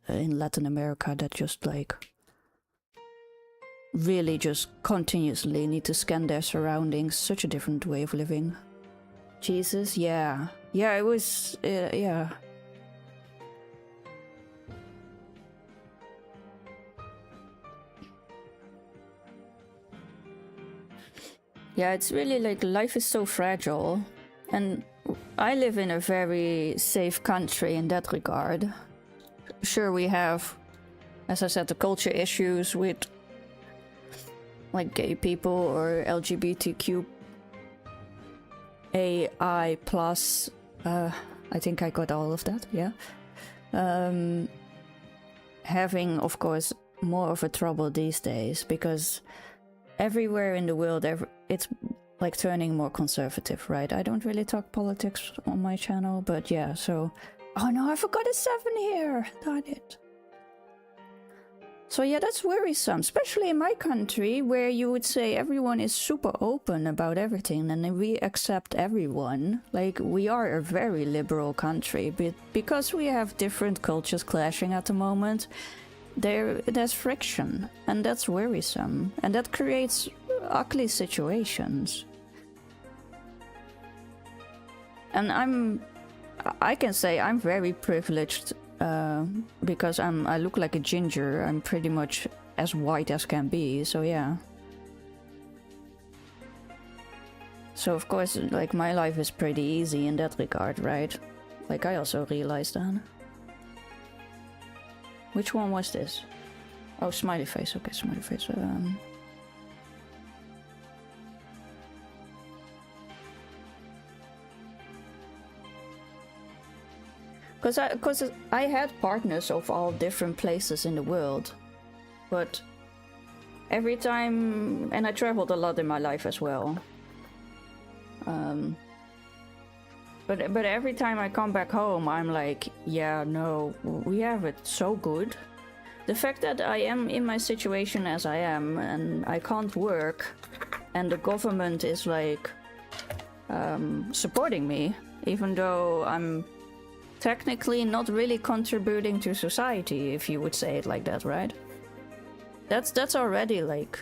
in Latin America that just like really just continuously need to scan their surroundings. Such a different way of living. Jesus, yeah. Yeah, it was, yeah. Yeah, it's really like life is so fragile. And I live in a very safe country in that regard. Sure, we have, as I said, the culture issues with like gay people or LGBTQ AI plus, I think I got all of that, yeah. Having, of course, more of a trouble these days because everywhere in the world, it's like turning more conservative, right? I don't really talk politics on my channel, but yeah, so... Oh no, I forgot a 7 here! Darn it. So yeah, that's worrisome, especially in my country, where you would say everyone is super open about everything and we accept everyone. Like, we are a very liberal country, but because we have different cultures clashing at the moment, there's friction, and that's worrisome, and that creates ugly situations. And I can say I'm very privileged because I look like a ginger. I'm pretty much as white as can be, so yeah. So of course, like, my life is pretty easy in that regard, right? Like, I also realized that. Which one was this? Oh, smiley face. Okay, smiley face. Because I had partners of all different places in the world, but every time, and I traveled a lot in my life as well. But every time I come back home, I'm like, yeah, no, we have it so good. The fact that I am in my situation as I am, and I can't work, and the government is like supporting me, even though I'm technically not really contributing to society, if you would say it like that, right? That's already like,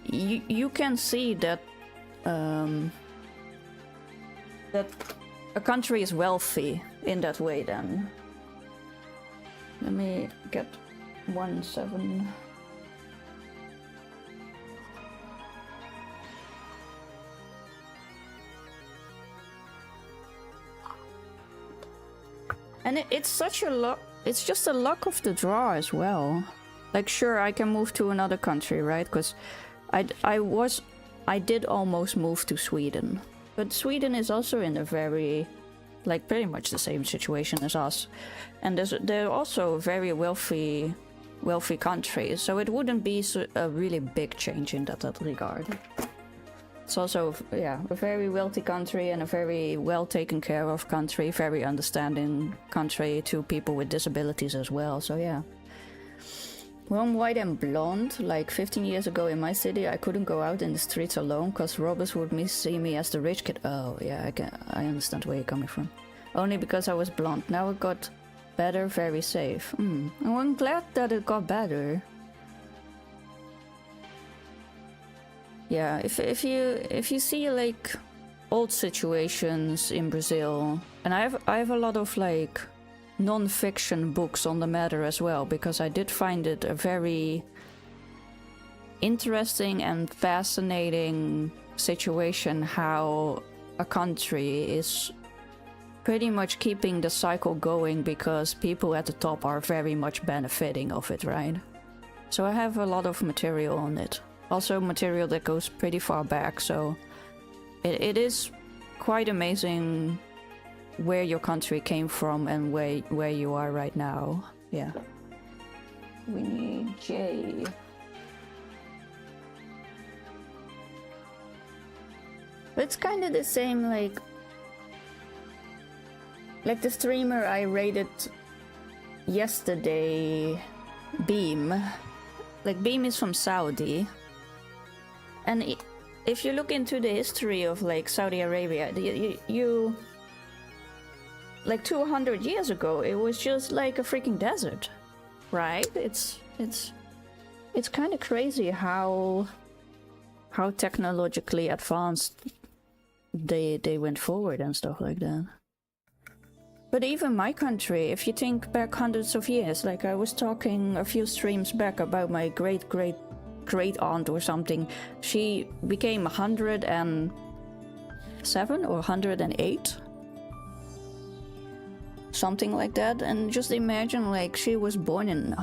you can see that that a country is wealthy in that way. Then let me get 1-7. And it's such a luck. It's just a luck of the draw as well. Like, sure, I can move to another country, right? Because I did almost move to Sweden, but Sweden is also in a very, like, pretty much the same situation as us, and they're also a very wealthy country. So it wouldn't be a really big change in that regard. It's also, yeah, a very wealthy country and a very well taken care of country, very understanding country to people with disabilities as well, so yeah. Well, I'm white and blonde. Like 15 years ago in my city, I couldn't go out in the streets alone because robbers would see me as the rich kid. Oh, yeah, I understand where you're coming from. Only because I was blonde. Now it got better, very safe. And I'm glad that it got better. Yeah, if you see like old situations in Brazil, and I have a lot of like non-fiction books on the matter as well, because I did find it a very interesting and fascinating situation how a country is pretty much keeping the cycle going because people at the top are very much benefiting of it, right? So I have a lot of material on it. Also material that goes pretty far back, so it is quite amazing where your country came from and where you are right now. Yeah. We need J. It's kind of the same, like the streamer I rated yesterday, Beam. Like, Beam is from Saudi. And if you look into the history of, like, Saudi Arabia, you like 200 years ago, it was just like a freaking desert, right? It's kind of crazy how technologically advanced they went forward and stuff like that. But even my country, if you think back hundreds of years, like I was talking a few streams back about my great aunt or something, she became 107 or 108, something like that. And just imagine, like, she was born in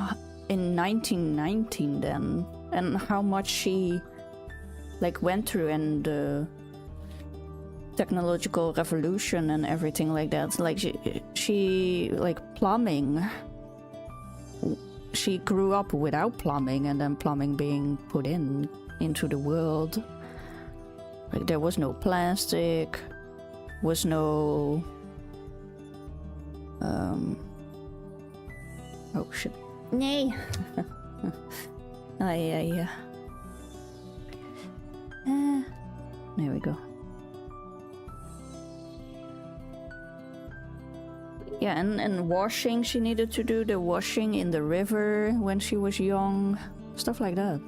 1919 then, and how much she like went through, and technological revolution and everything like that. Like she like plumbing, she grew up without plumbing, and then plumbing being put into the world. Like, there was no plastic, was no oh shit, nay. There we go. Yeah, and washing, she needed to do the washing in the river when she was young, stuff like that.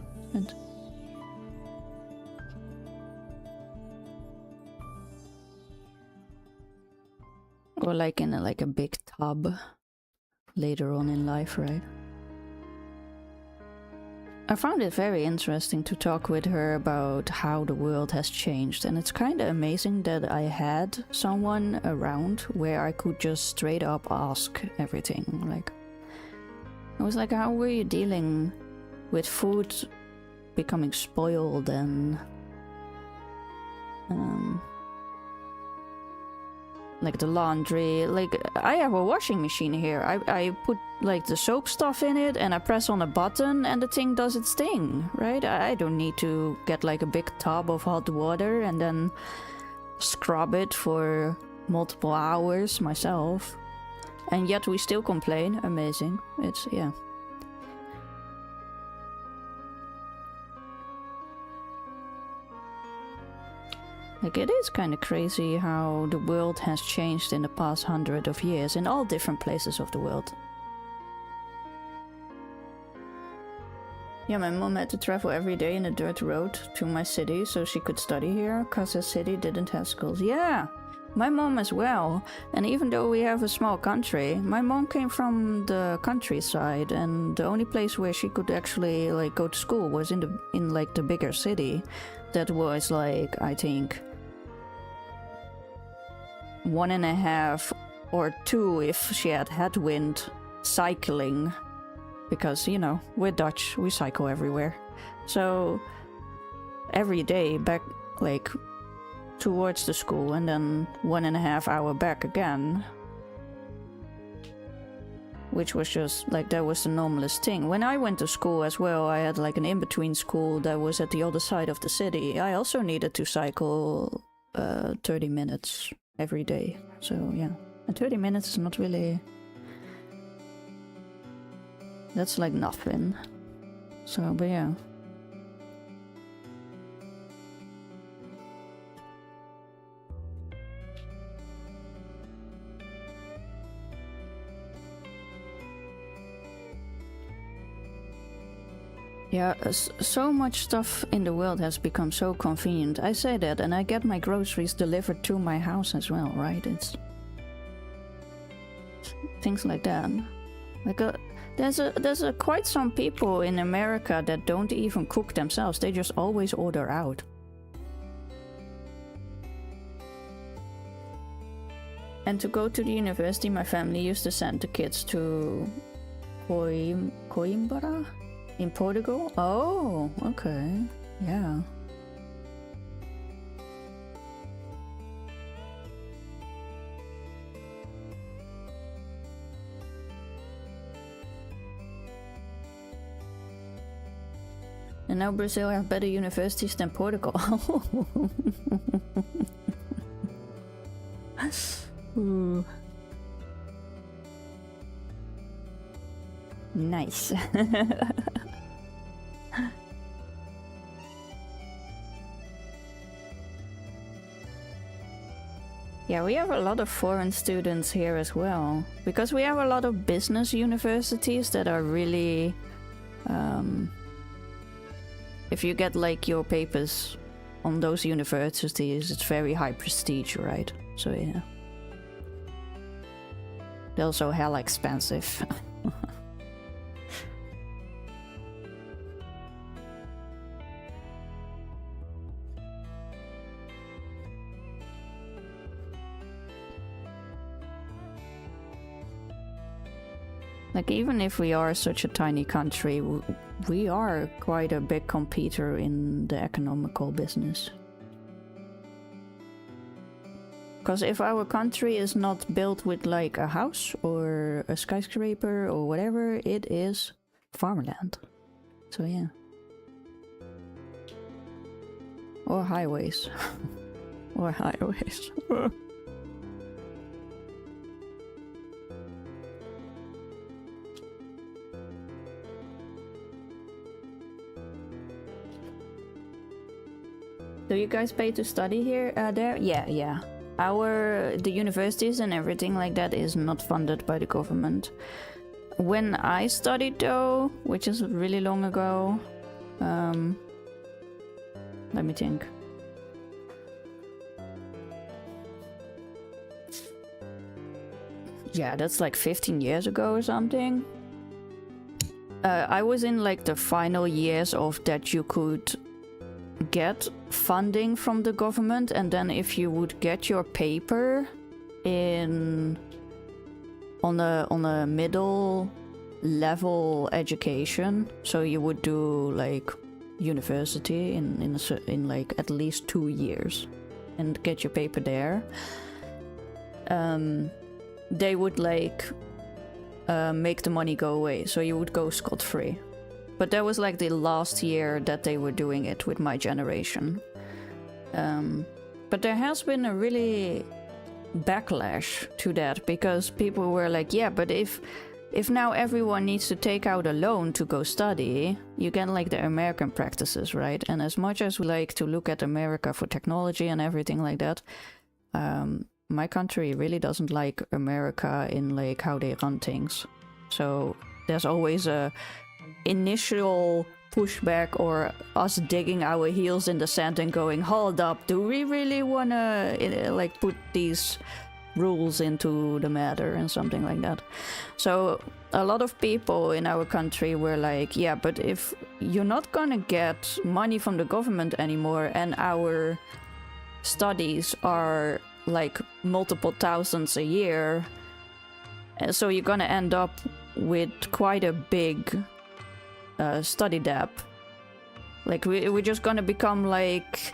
Or like in a big tub later on in life, right? I found it very interesting to talk with her about how the world has changed, and it's kind of amazing that I had someone around where I could just straight up ask everything. Like, I was like, how were you dealing with food becoming spoiled and like the laundry? Like, I have a washing machine here. I put like the soap stuff in it, and I press on a button and the thing does its thing, right? I don't need to get like a big tub of hot water and then scrub it for multiple hours myself. And yet we still complain. Amazing. It's, yeah. Like, it is kind of crazy how the world has changed in the past 100 of years in all different places of the world. Yeah, my mom had to travel every day in a dirt road to my city so she could study here, cause her city didn't have schools. Yeah, my mom as well. And even though we have a small country, my mom came from the countryside, and the only place where she could actually like go to school was in like the bigger city. That was like, I think, 1.5 or 2 if she had headwind cycling, because, you know, we're Dutch, we cycle everywhere. So every day back like towards the school, and then 1.5 hour back again, which was just like, that was the normalest thing. When I went to school as well, I had like an in-between school that was at the other side of the city. I also needed to cycle 30 minutes every day. So yeah, and 30 minutes is not really, that's like nothing. So, but yeah. Yeah, so much stuff in the world has become so convenient. I say that, and I get my groceries delivered to my house as well, right? It's things like that. Like, there's quite some people in America that don't even cook themselves. They just always order out. And to go to the university, my family used to send the kids to Coimbra in Portugal. Oh, okay, yeah. And now Brazil have better universities than Portugal. Ooh. Nice. Yeah, we have a lot of foreign students here as well, because we have a lot of business universities that are really, if you get like your papers on those universities, it's very high prestige, right? So yeah. They're also hella expensive. Like, even if we are such a tiny country, we are quite a big competitor in the economical business. Because if our country is not built with like a house or a skyscraper or whatever, it is farmland. So yeah. Or highways. Or highways. Do you guys pay to study here, there? Yeah. The universities and everything like that is not funded by the government. When I studied though, which is really long ago, let me think. Yeah, that's like 15 years ago or something. I was in like the final years of that you could get funding from the government, and then if you would get your paper on a middle level education, so you would do like university in like at least 2 years and get your paper there, they would like make the money go away, so you would go scot-free. But that was like the last year that they were doing it with my generation. But there has been a really backlash to that, because people were like, yeah, but if now everyone needs to take out a loan to go study, you get like the American practices, right? And as much as we like to look at America for technology and everything like that, my country really doesn't like America in like how they run things. So there's always a initial pushback, or us digging our heels in the sand and going, hold up, do we really want to like put these rules into the matter and something like that. So a lot of people in our country were like, yeah, but if you're not gonna get money from the government anymore, and our studies are like multiple thousands a year, so you're gonna end up with quite a big study debt. Like we're just gonna become like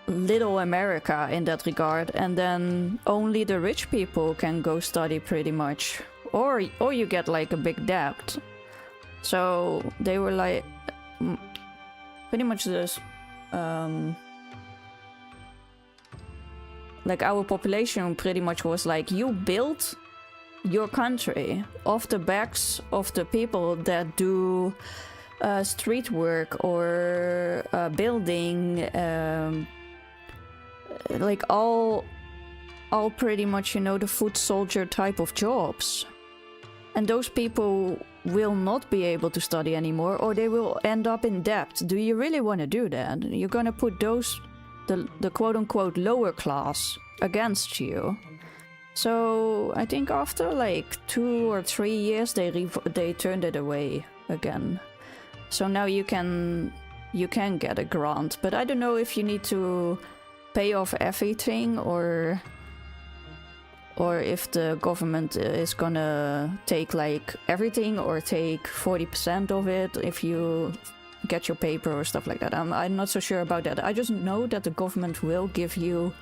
little America in that regard, and then only the rich people can go study pretty much, or you get like a big debt. So they were like pretty much this like our population pretty much was like, you built your country off the backs of the people that do street work or building, like all pretty much, you know, the foot soldier type of jobs. And those people will not be able to study anymore, or they will end up in debt. Do you really want to do that? You're gonna put those, the quote-unquote lower class against you. So I think after like 2 or 3 years, they turned it away again. So now you can get a grant, but I don't know if you need to pay off everything, or if the government is gonna take like everything, or take 40% of it if you get your paper or stuff like that. I'm not so sure about that. I just know that the government will give you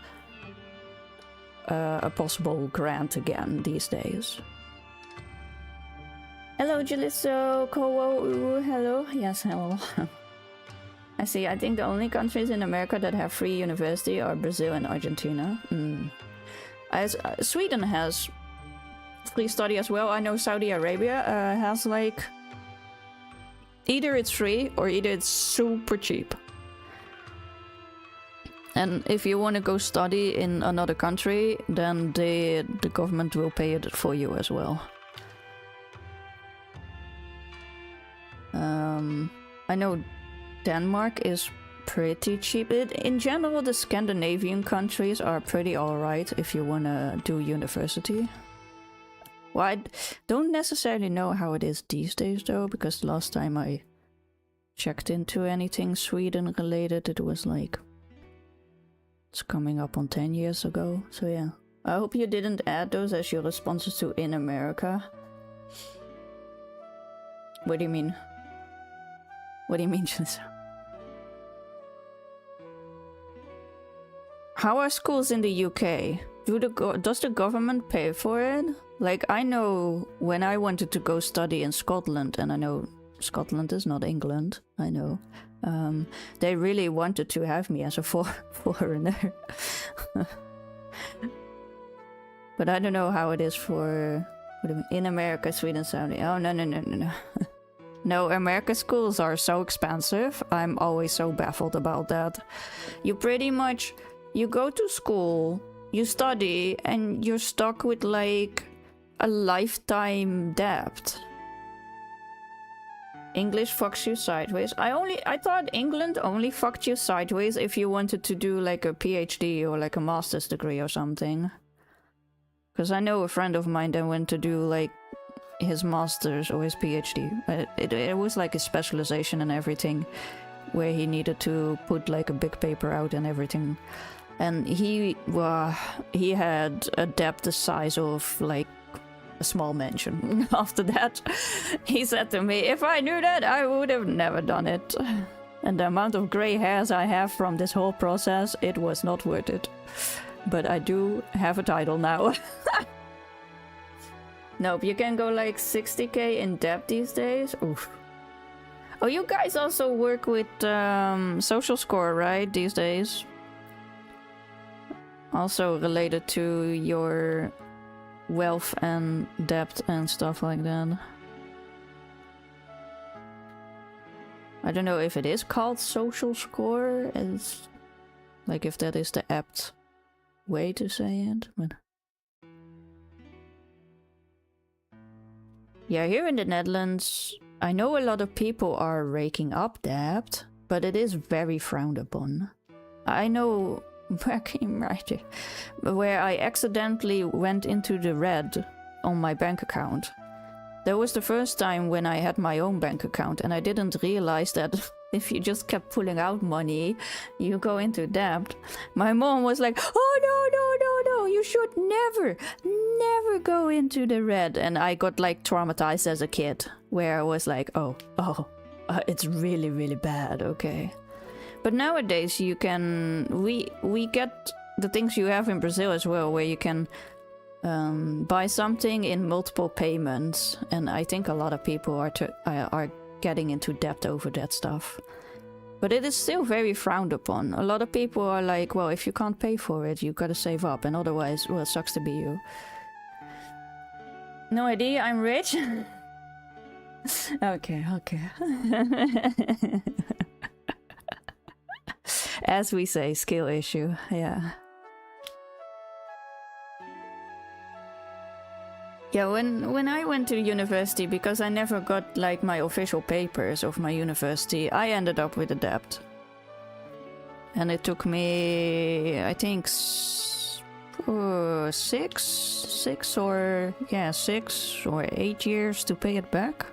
a possible grant again these days. Hello, Jaliso, Kowo, hello. Yes, hello. I see. I think the only countries in America that have free university are Brazil and Argentina. Sweden has free study as well. I know Saudi Arabia has like either it's free or either it's super cheap. And if you want to go study in another country, then the government will pay it for you as well. I know Denmark is pretty cheap. In general, the Scandinavian countries are pretty alright if you want to do university. Well, I don't necessarily know how it is these days though, because last time I checked into anything Sweden related, it was like... it's coming up on 10 years ago, so yeah. I hope you didn't add those as your responses to In America. What do you mean? What do you mean, Jalissa? How are schools in the UK? Does the government pay for it? Like, I know when I wanted to go study in Scotland, and I know Scotland is not England, I know. They really wanted to have me as a foreigner. But I don't know how it is for in America, Sweden, Saudi. Oh, no. No, American schools are so expensive. I'm always so baffled about that. You pretty much, you go to school, you study, and you're stuck with like a lifetime debt. English fucks you sideways. I thought England only fucked you sideways if you wanted to do like a PhD or like a master's degree or something. Because I know a friend of mine that went to do like his master's or his PhD. It was like a specialization and everything, where he needed to put like a big paper out and everything. And he had a debt the size of like a small mansion. After that, he said to me, if I knew that, I would have never done it. And the amount of gray hairs I have from this whole process, it was not worth it. But I do have a title now. Nope, you can go like 60k in debt these days. Oof. Oh, you guys also work with social score, right, these days? Also related to your wealth and debt and stuff like that. I don't know if it is called social score, as like if that is the apt way to say it, but yeah, here in the Netherlands, I know a lot of people are raking up debt, but it is very frowned upon. I know where I accidentally went into the red on my bank account. That was the first time when I had my own bank account, and I didn't realize that if you just kept pulling out money, you go into debt. My mom was like, oh no, you should never go into the red. And I got like traumatized as a kid, where I was like, it's really, really bad, okay. But nowadays you can, we get the things you have in Brazil as well, where you can buy something in multiple payments, and I think a lot of people are getting into debt over that stuff. But it is still very frowned upon. A lot of people are like, well, if you can't pay for it, you gotta save up, and otherwise, well, it sucks to be you. No idea, I'm rich. Okay. As we say, skill issue, yeah. Yeah, when I went to university, because I never got like my official papers of my university, I ended up with a debt. And it took me, I think, 6 or 8 years to pay it back.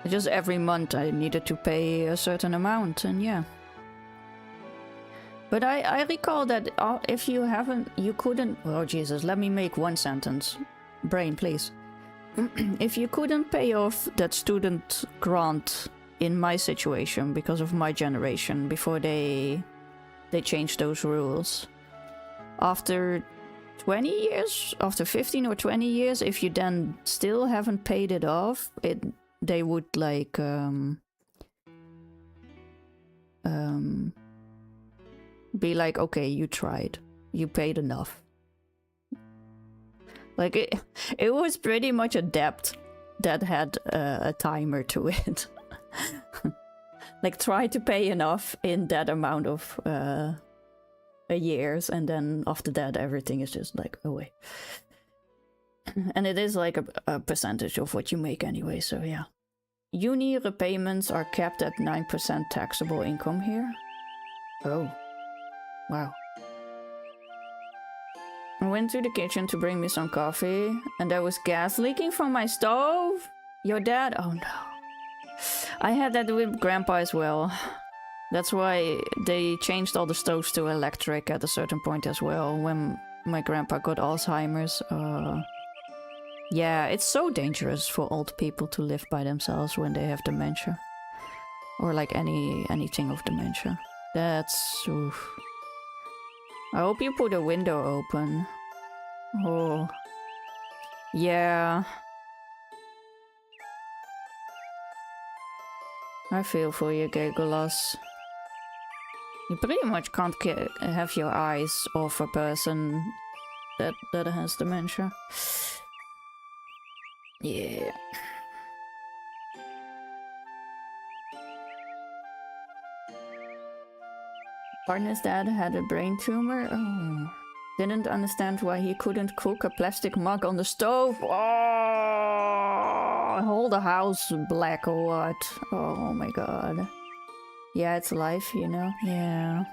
Just every month I needed to pay a certain amount, and yeah. But I recall that if you couldn't... Oh, Jesus, let me make one sentence. Brain, please. If you couldn't pay off that student grant in my situation because of my generation, before they changed those rules, after 20 years, after 15 or 20 years, if you then still haven't paid it off, they would like be like, okay, you tried, you paid enough. Like it was pretty much a debt that had a timer to it. Like try to pay enough in that amount of years, and then after that everything is just like away. And it is like a percentage of what you make anyway, so yeah. Uni repayments are capped at 9% taxable income here. Oh, wow. I went to the kitchen to bring me some coffee, and there was gas leaking from my stove. Your dad? Oh no. I had that with Grandpa as well. That's why they changed all the stoves to electric at a certain point as well, when my grandpa got Alzheimer's. Yeah, it's so dangerous for old people to live by themselves when they have dementia. Or like anything of dementia. That's... oof. I hope you put a window open. Oh. Yeah. I feel for you, Gegolas. You pretty much can't have your eyes off a person that has dementia. Yeah. Partner's dad had a brain tumor. Oh. Didn't understand why he couldn't cook a plastic mug on the stove. Oh, hold the house black or what? Oh my god. Yeah, it's life, you know? Yeah.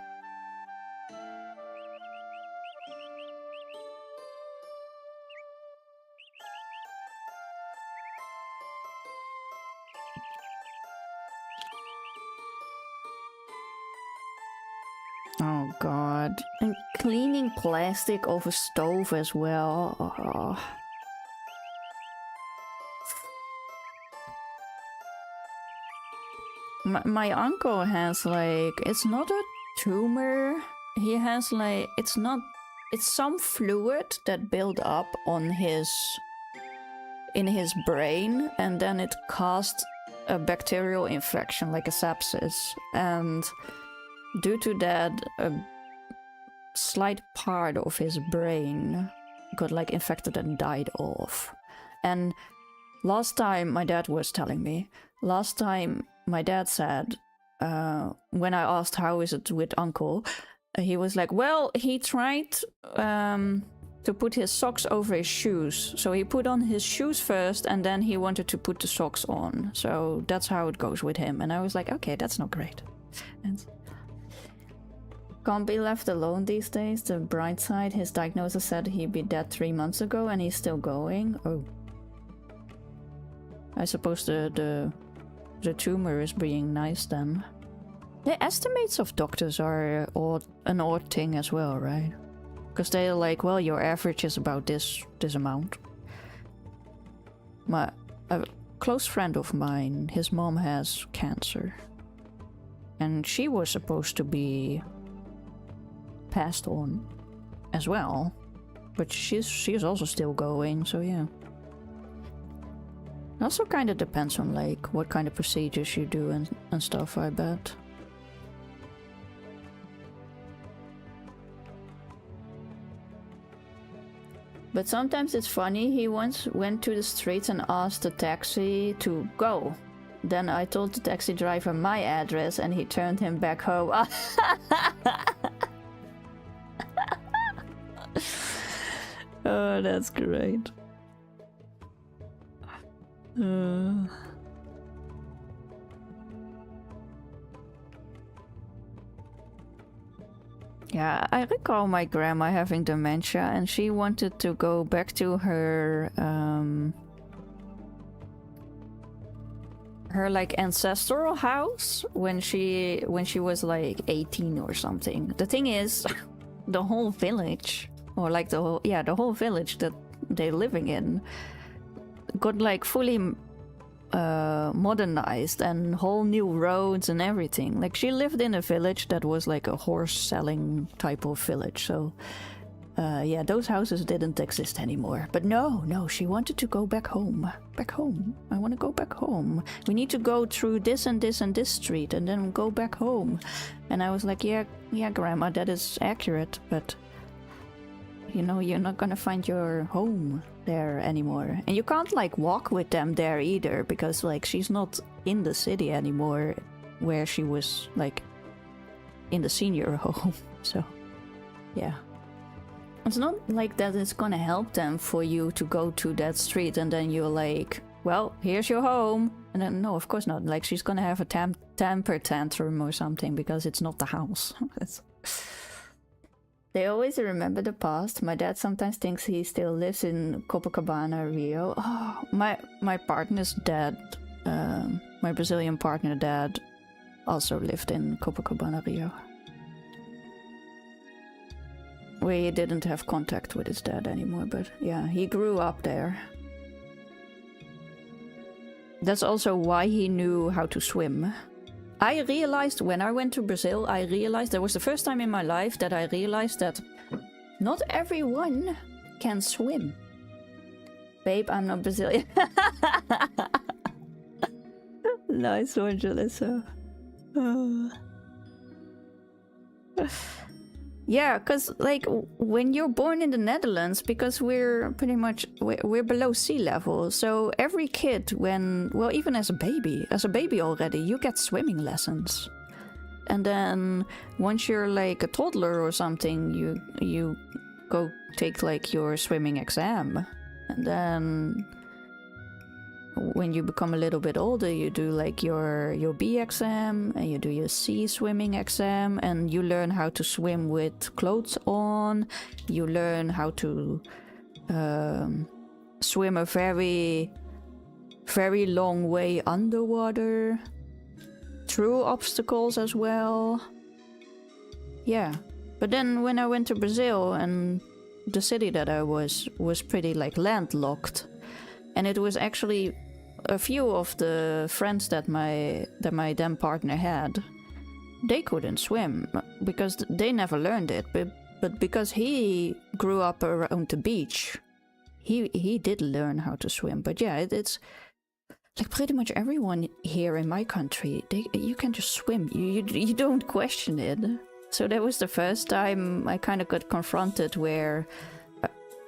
Oh god. And cleaning plastic off a stove as well. Oh. My uncle has like, it's not a tumor. He has like, it's some fluid that built up on in his brain, and then it caused a bacterial infection, like a sepsis. And due to that, a slight part of his brain got like infected and died off. And last time my dad was telling me, my dad said, when I asked how is it with uncle, he was like, well, he tried to put his socks over his shoes. So he put on his shoes first, and then he wanted to put the socks on. So that's how it goes with him. And I was like, okay, that's not great. And can't be left alone these days. The bright side, his diagnosis said he'd be dead 3 months ago, and he's still going. Oh. I suppose the tumor is being nice then. The estimates of doctors are an odd thing as well, right? Because they're like, well, your average is about this amount. A close friend of mine, his mom has cancer. And she was supposed to be passed on as well. But she's also still going, so yeah. It also kind of depends on like what kind of procedures you do and stuff, I bet. But sometimes it's funny, he once went to the streets and asked the taxi to go. Then I told the taxi driver my address and he turned him back home. Oh, that's great. Yeah, I recall my grandma having dementia, and she wanted to go back to her like ancestral house when she was like 18 or something. The thing is, the whole village, or like the whole village that they're living in, got like fully modernized and whole new roads and everything. Like she lived in a village that was like a horse selling type of village, so yeah, those houses didn't exist anymore. But no, she wanted to go back home. Back home. I want to go back home. We need to go through this and this and this street and then go back home. And I was like, yeah, Grandma, that is accurate, but you know, you're not gonna find your home there anymore. And you can't like walk with them there either, because like she's not in the city anymore where she was like in the senior home. So yeah, it's not like that it's gonna help them for you to go to that street and then you're like, well, here's your home. And then no, of course not. Like she's gonna have a temper tantrum or something because it's not the house. They always remember the past. My dad sometimes thinks he still lives in Copacabana, Rio. Oh, my partner's dad, my Brazilian partner dad, also lived in Copacabana, Rio. We didn't have contact with his dad anymore, but yeah, he grew up there. That's also why he knew how to swim. I realized when I went to Brazil, that was the first time in my life that I realized that not everyone can swim. Babe, I'm not Brazilian. Nice one, Jalissa. Yeah, because like when you're born in the Netherlands, because we're pretty much we're below sea level, so every kid, well, even as a baby already, you get swimming lessons. And then once you're like a toddler or something, you go take like your swimming exam. And then when you become a little bit older, you do like your B exam and you do your C swimming exam, and you learn how to swim with clothes on. You learn how to swim a very, very long way underwater, through obstacles as well. Yeah, but then when I went to Brazil, and the city that I was pretty like landlocked. And it was actually a few of the friends that my then partner had. They couldn't swim because they never learned it. But because he grew up around the beach, he did learn how to swim. But yeah, it's like pretty much everyone here in my country, you can just swim. You don't question it. So that was the first time I kind of got confronted where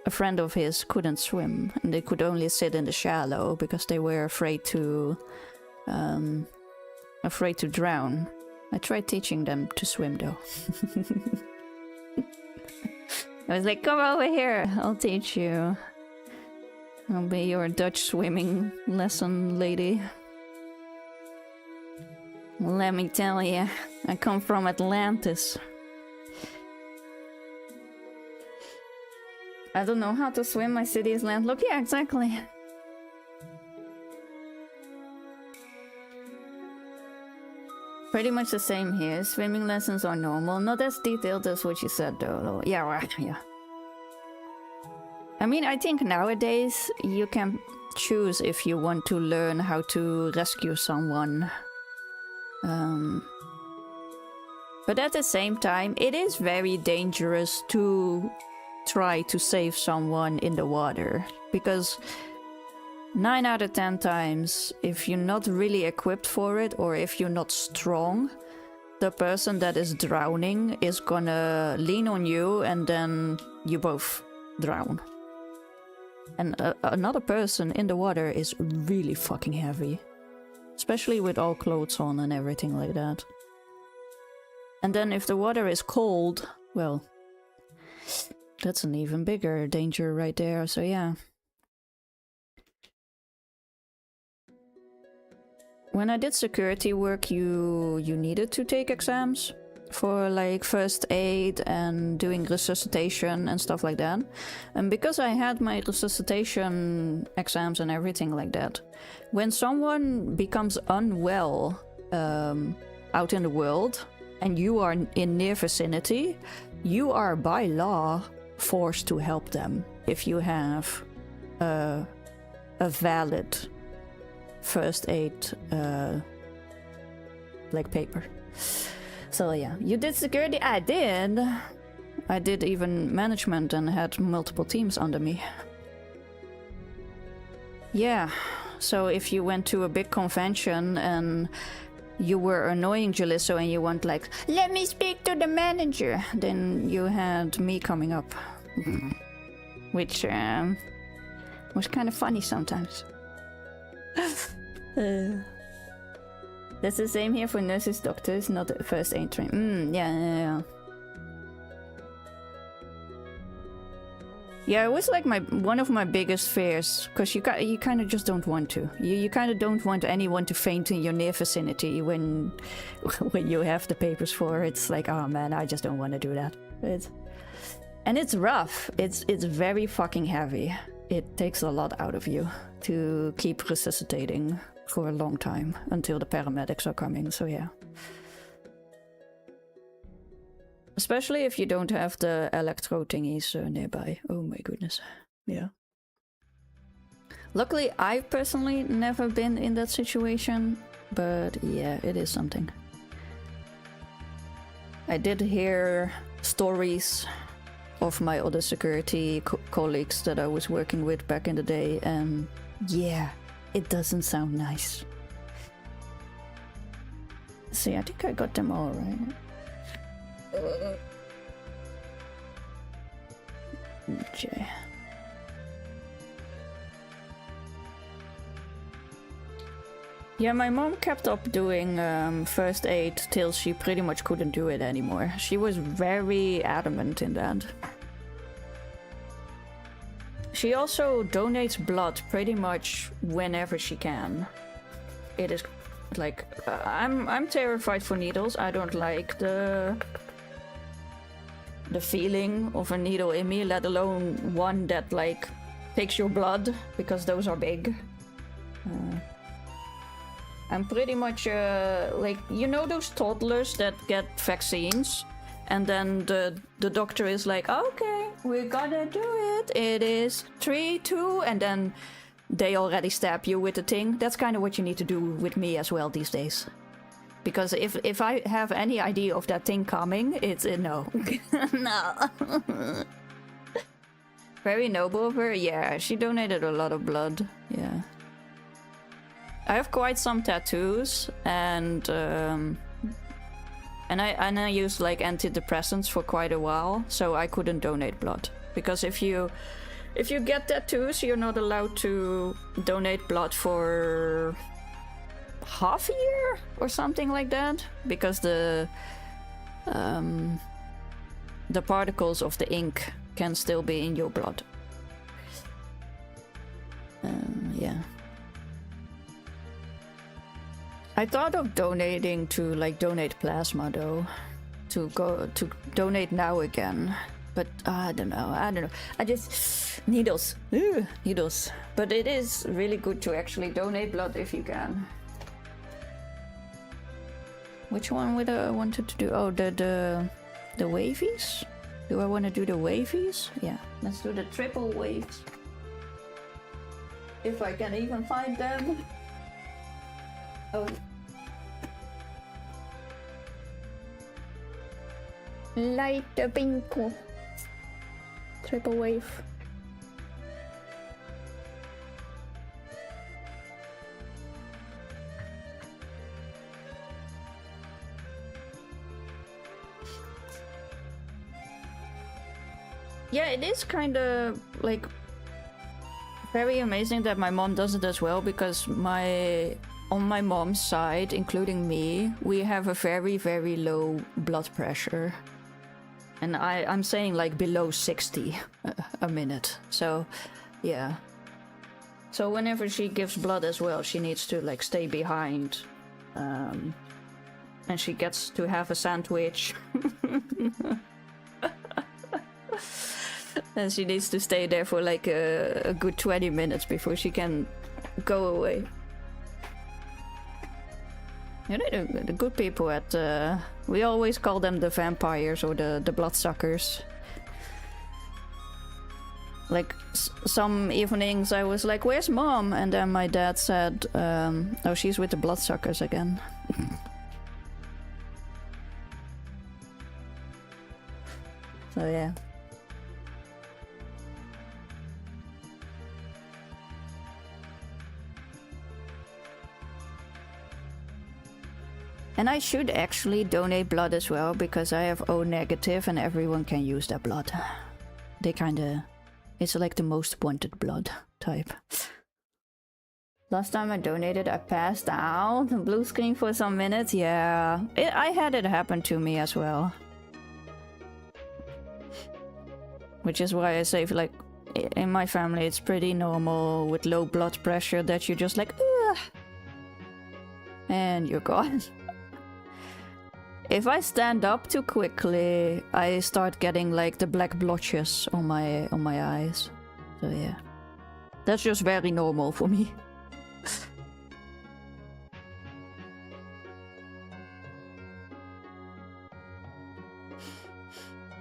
a friend of his couldn't swim, and they could only sit in the shallow because they were afraid to drown. I tried teaching them to swim though. I was like, come over here, I'll teach you. I'll be your Dutch swimming lesson lady. Let me tell you, I come from Atlantis. I don't know how to swim, my city is landlocked. Yeah, exactly. Pretty much the same here. Swimming lessons are normal. Not as detailed as what you said though. Yeah, right, yeah. I mean, I think nowadays you can choose if you want to learn how to rescue someone. But at the same time, it is very dangerous to try to save someone in the water, because 9 out of 10 times, if you're not really equipped for it, or if you're not strong, the person that is drowning is gonna lean on you and then you both drown. And another person in the water is really fucking heavy, especially with all clothes on and everything like that. And then if the water is cold, well, that's an even bigger danger right there, so yeah. When I did security work, you needed to take exams for like first aid and doing resuscitation and stuff like that. And because I had my resuscitation exams and everything like that, when someone becomes unwell out in the world and you are in near vicinity, you are by law forced to help them if you have a valid first aid like paper. So yeah, you did security? I did. I did even management and had multiple teams under me. Yeah, so if you went to a big convention and you were annoying Jalisso and you want like, let me speak to the manager, then you had me coming up. Which was kind of funny sometimes. That's the same here for nurses, doctors, not first aid training. Yeah. Yeah, it was like one of my biggest fears, because you kind of just don't want to. You kind of don't want anyone to faint in your near vicinity when you have the papers for. It's like, oh man, I just don't want to do that. And it's rough. It's very fucking heavy. It takes a lot out of you to keep resuscitating for a long time until the paramedics are coming. So yeah. Especially if you don't have the electro thingies nearby. Oh my goodness. Yeah. Luckily, I've personally never been in that situation, but yeah, it is something. I did hear stories of my other security colleagues that I was working with back in the day, and yeah, it doesn't sound nice. See, I think I got them all right. Okay. Yeah, my mom kept up doing first aid till she pretty much couldn't do it anymore. She was very adamant in that. She also donates blood pretty much whenever she can. It is like I'm terrified for needles. I don't like the feeling of a needle in me, let alone one that like takes your blood, because those are big. I'm pretty much like, you know those toddlers that get vaccines and then the doctor is like, okay, we're gonna do it. It is 3, 2, and then they already stab you with the thing. That's kind of what you need to do with me as well these days. Because if I have any idea of that thing coming, it's a no. No. Very noble of her. Yeah, she donated a lot of blood. Yeah. I have quite some tattoos, and I used like antidepressants for quite a while, so I couldn't donate blood. Because if you get tattoos, you're not allowed to donate blood for half a year or something like that, because the particles of the ink can still be in your blood. Yeah. I thought of donating to like donate plasma though, to donate now again, but I don't know. I just needles. Ugh, needles. But it is really good to actually donate blood if you can. Which one would I wanted to do? Oh, the wavies? Do I want to do the wavies? Yeah, let's do the triple waves. If I can even find them. Oh. Light the bingo. Triple wave. Yeah, it is kind of like very amazing that my mom does it as well, because on my mom's side, including me, we have a very, very low blood pressure. And I'm saying like below 60 a minute. So, yeah. So whenever she gives blood as well, she needs to like stay behind. And she gets to have a sandwich. And she needs to stay there for like a good 20 minutes before she can go away. You know, the good people at... we always call them the vampires or the bloodsuckers. Like, some evenings I was like, where's mom? And then my dad said, oh, she's with the bloodsuckers again. So yeah. And I should actually donate blood as well, because I have O negative and everyone can use that blood. They kinda... It's like the most wanted blood type. Last time I donated, I passed out. Blue screen for some minutes. Yeah, I had it happen to me as well. Which is why I say, like, in my family, it's pretty normal with low blood pressure that you're just like, ugh, and you're gone. If I stand up too quickly, I start getting like the black blotches on my eyes. So yeah, that's just very normal for me.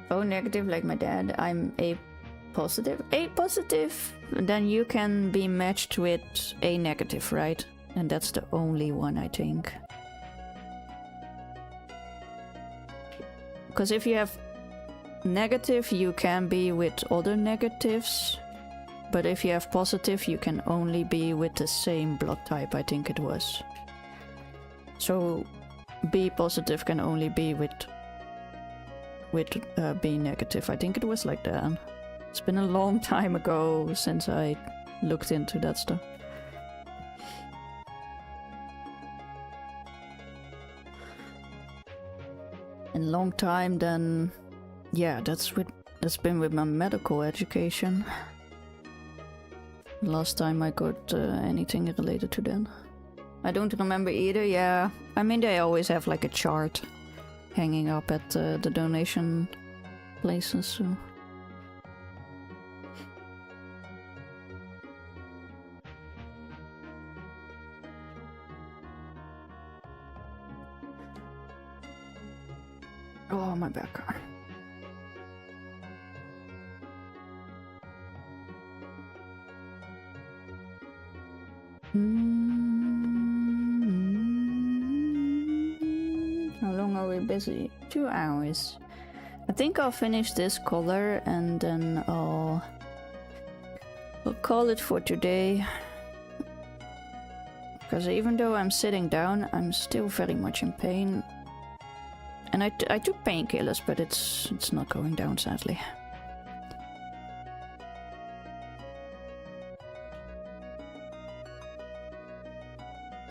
O negative like my dad. I'm A positive. A positive, then you can be matched with A negative, right? And that's the only one, I think. Because if you have negative, you can be with other negatives. But if you have positive, you can only be with the same blood type, I think it was. So B positive can only be with B negative. I think it was like that. It's been a long time ago since I looked into that stuff. In a long time, then yeah, that's been with my medical education. Last time I got anything related to that. I don't remember either. Yeah, I mean they always have like a chart hanging up at the donation places. So. Oh, my back. How long are we busy? 2 hours. I think I'll finish this color and then I'll call it for today. Because even though I'm sitting down, I'm still very much in pain. And I took painkillers, but it's not going down, sadly.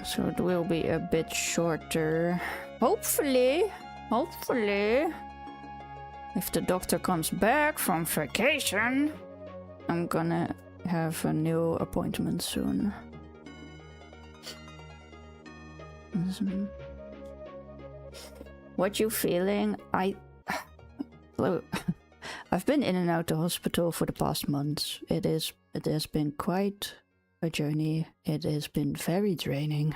So it will be a bit shorter. Hopefully. If the doctor comes back from vacation, I'm gonna have a new appointment soon. What you feeling? I've been in and out the hospital for the past months. It has been quite a journey. It has been very draining.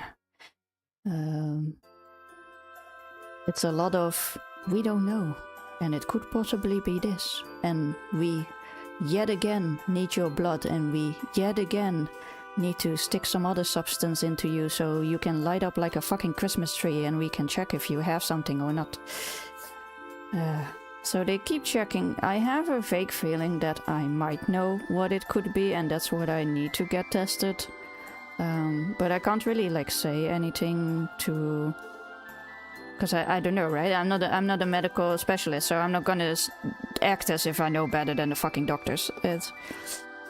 It's a lot of we don't know, and it could possibly be this, and we yet again need your blood, and we yet again need to stick some other substance into you so you can light up like a fucking Christmas tree and we can check if you have something or not. So they keep checking. I have a vague feeling that I might know what it could be, and that's what I need to get tested. But I can't really like say anything to... Because I don't know, right? I'm not a medical specialist, so I'm not gonna act as if I know better than the fucking doctors.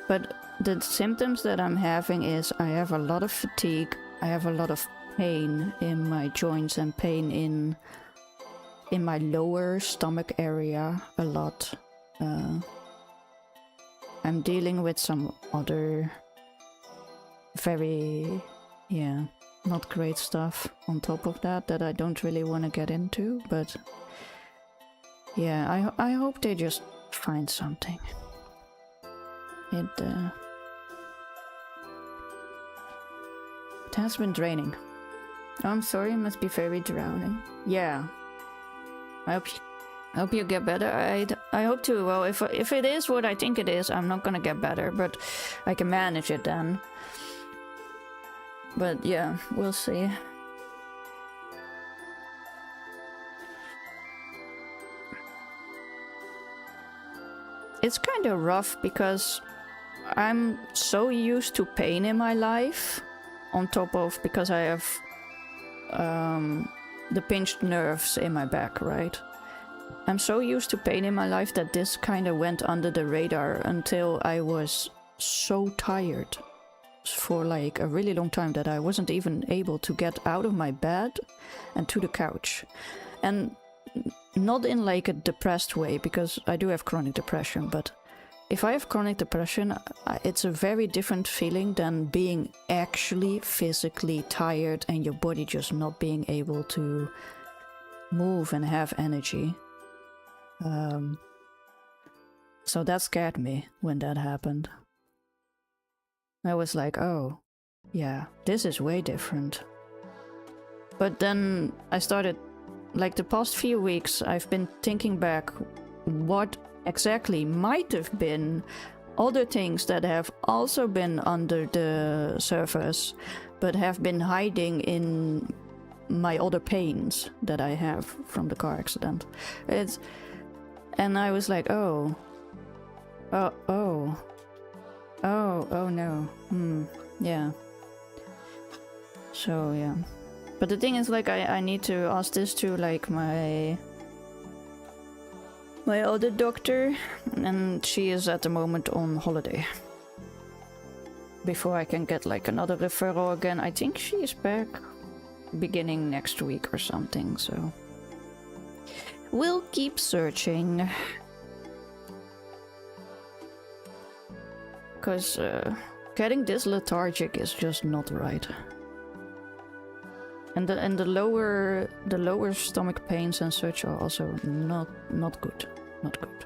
But the symptoms that I'm having is I have a lot of fatigue, I have a lot of pain in my joints and pain in my lower stomach area a lot. I'm dealing with some other very, not great stuff on top of that I don't really want to get into, but yeah, I hope they just find something. It has been draining. Oh, I'm sorry, it must be very drowning. Yeah. I hope you get better. I hope to. Well, if it is what I think it is, I'm not gonna get better, but I can manage it then. But yeah, we'll see. it's kind of rough because I'm so used to pain in my life, on top of because I have the pinched nerves in my back, right? I'm so used to pain in my life that this kind of went under the radar until I was so tired for like a really long time that I wasn't even able to get out of my bed and to the couch. And not in like a depressed way, because I do have chronic depression, but if I have chronic depression, it's a very different feeling than being actually physically tired and your body just not being able to move and have energy. So that scared me when that happened. I was like, oh, yeah, this is way different. But then I started, like the past few weeks, I've been thinking back what exactly might have been other things that have also been under the surface, but have been hiding in my other pains that I have from the car accident. And I was like, oh no, yeah. So yeah, but the thing is, like, I need to ask this to like my other doctor, and she is at the moment on holiday. Before I can get like another referral again, I think she is back beginning next week or something, so we'll keep searching. Because getting this lethargic is just not right. And the lower stomach pains and such are also not good. Not good.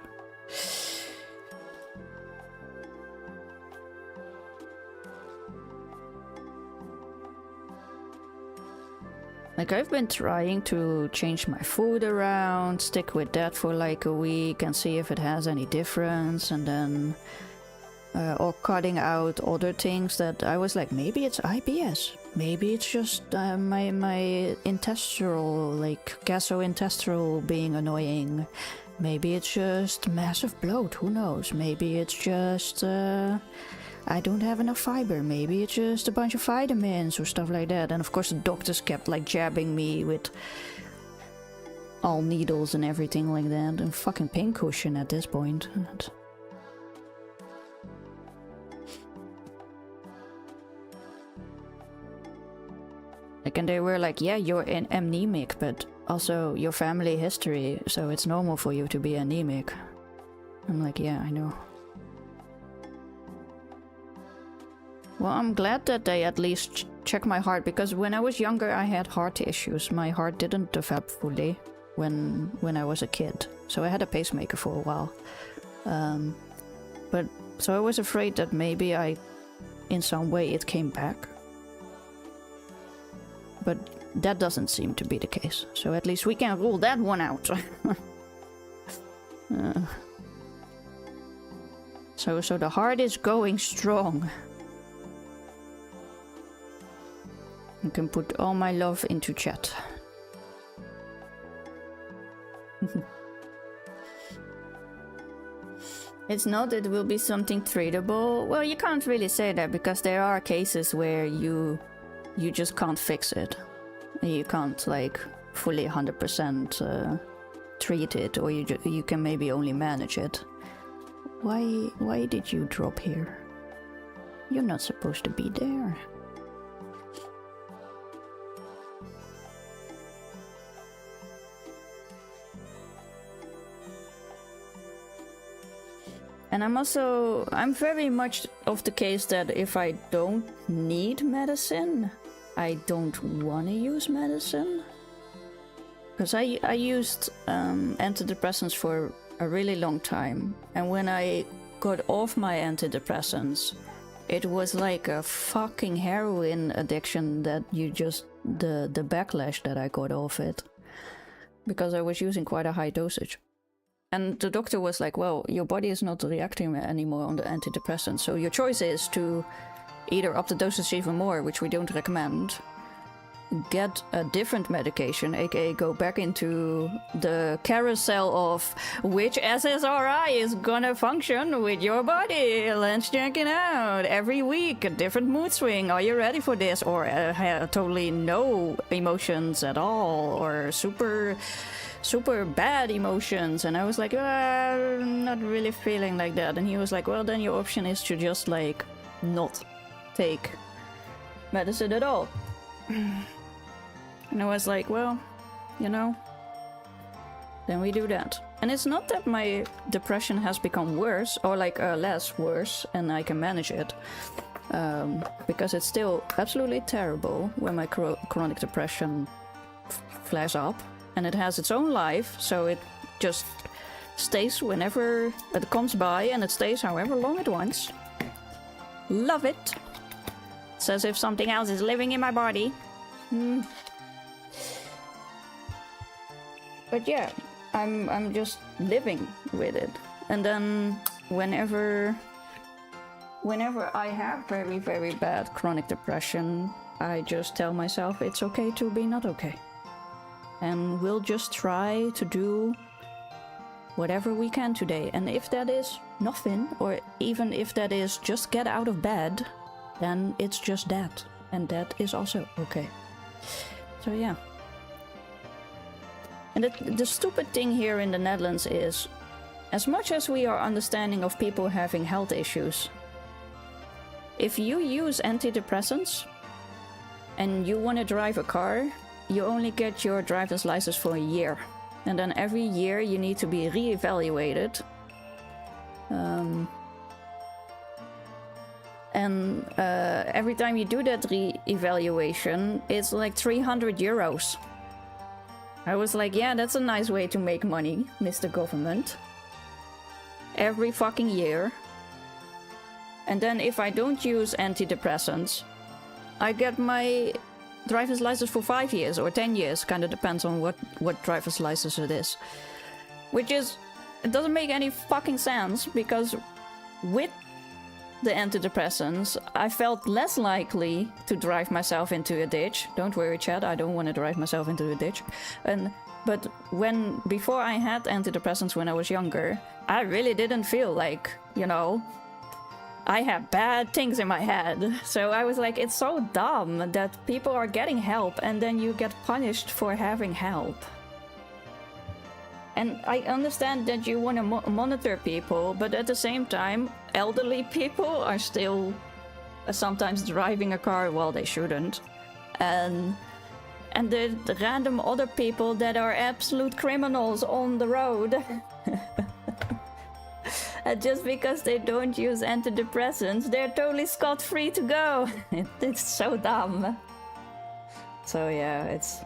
Like, I've been trying to change my food around, stick with that for like a week and see if it has any difference, and then or cutting out other things that I was like, maybe it's IBS, maybe it's just my intestinal, like gastrointestinal being annoying, maybe it's just massive bloat, who knows, maybe it's just I don't have enough fiber, maybe it's just a bunch of vitamins or stuff like that. And of course the doctors kept like jabbing me with all needles and everything like that, and fucking pincushion at this point. Like, and they were like, yeah, you're anemic, but also your family history, so it's normal for you to be anemic. I'm like, yeah, I know. Well, I'm glad that they at least check my heart, because when I was younger I had heart issues. My heart didn't develop fully when I was a kid, so I had a pacemaker for a while. But so I was afraid that maybe in some way it came back. But that doesn't seem to be the case, so at least we can rule that one out. So the heart is going strong. I can put all my love into chat. It's not that it will be something treatable. Well, you can't really say that, because there are cases where you just can't fix it. You can't like fully 100% treat it, or you can maybe only manage it. Why did you drop here? You're not supposed to be there. And I'm very much of the case that if I don't need medicine, I don't want to use medicine. Because I used antidepressants for a really long time, and when I got off my antidepressants, it was like a fucking heroin addiction that the backlash that I got off it. Because I was using quite a high dosage. And the doctor was like, well, your body is not reacting anymore on the antidepressant, so your choice is to either up the dosage even more, which we don't recommend, get a different medication, aka go back into the carousel of which SSRI is gonna function with your body. Let's check it out. Every week, a different mood swing. Are you ready for this? Or totally no emotions at all, or super bad emotions. And I was like, I'm not really feeling like that. And he was like, well, then your option is to just like not take medicine at all. And I was like, well, you know, then we do that. And it's not that my depression has become worse, or like less worse, and I can manage it. Because it's still absolutely terrible when my chronic depression flares up. And it has its own life, so it just stays whenever it comes by, and it stays however long it wants. Love it. It's as if something else is living in my body. But yeah, I'm just living with it. And then whenever I have very, very bad chronic depression, I just tell myself it's okay to be not okay. And we'll just try to do whatever we can today. And if that is nothing, or even if that is just get out of bed, then it's just that. And that is also okay. So yeah. And the stupid thing here in the Netherlands is, as much as we are understanding of people having health issues, if you use antidepressants and you want to drive a car, you only get your driver's license for a year. And then every year you need to be re-evaluated. Every time you do that re-evaluation, it's like 300 euros. I was like, yeah, that's a nice way to make money, Mr. Government. Every fucking year. And then if I don't use antidepressants, I get my driver's license for 5 years or 10 years, kind of depends on what driver's license it is. Which is, it doesn't make any fucking sense, because with the antidepressants, I felt less likely to drive myself into a ditch. Don't worry, Chad, I don't want to drive myself into a ditch. But before I had antidepressants when I was younger, I really didn't feel like, you know, I had bad things in my head. So I was like, it's so dumb that people are getting help and then you get punished for having help. And I understand that you want to monitor people, but at the same time, elderly people are still sometimes driving a car while they shouldn't. And the random other people that are absolute criminals on the road. And just because they don't use antidepressants, they're totally scot-free to go. It's so dumb. So yeah, it's...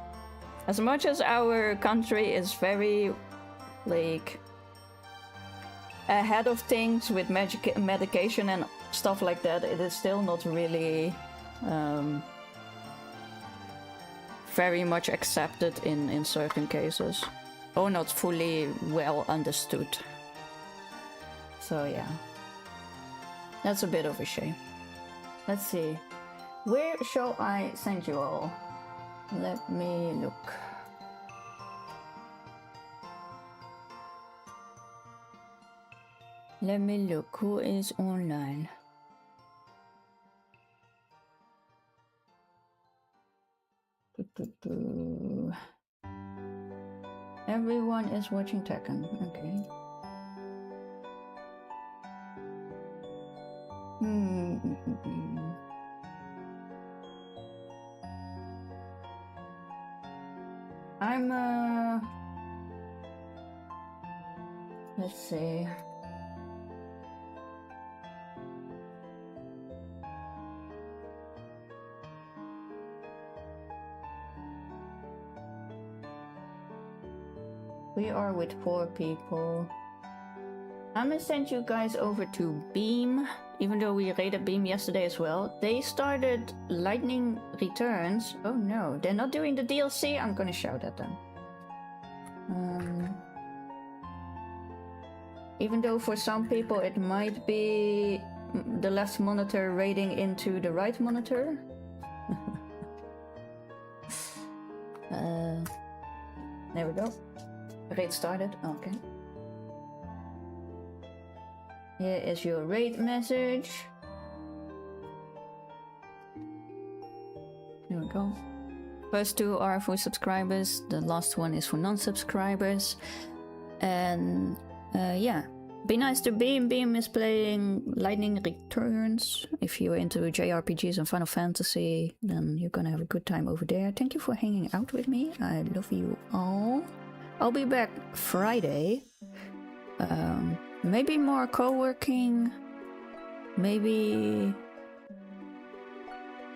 As much as our country is very, like, ahead of things with medication and stuff like that, it is still not really very much accepted in certain cases. Or not fully well understood. So yeah, that's a bit of a shame. Let's see, where shall I send you all? Let me look. Let me look, who is online? Everyone is watching Tekken, okay. Let's see. We are with 4 people. I'm gonna send you guys over to Beam, even though we raided Beam yesterday as well. They started Lightning Returns. Oh no, they're not doing the DLC? I'm gonna shout at them. Even though for some people it might be the left monitor raiding into the right monitor. There we go. Raid started. Okay. Here is your raid message. Here we go. First two are for subscribers. The last one is for non-subscribers. And yeah. Be nice to Beam. Beam is playing Lightning Returns. If you're into JRPGs and Final Fantasy, then you're gonna have a good time over there. Thank you for hanging out with me. I love you all. I'll be back Friday. Maybe more co-working. Maybe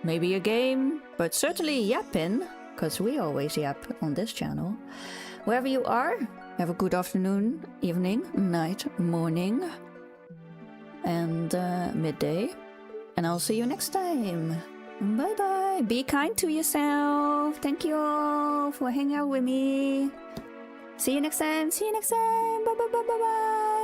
a game. But certainly yapping, because we always yap on this channel. Wherever you are, have a good afternoon, evening, night, morning, and midday. And I'll see you next time. Bye bye. Be kind to yourself. Thank you all for hanging out with me. See you next time. See you next time. Bye bye bye bye bye.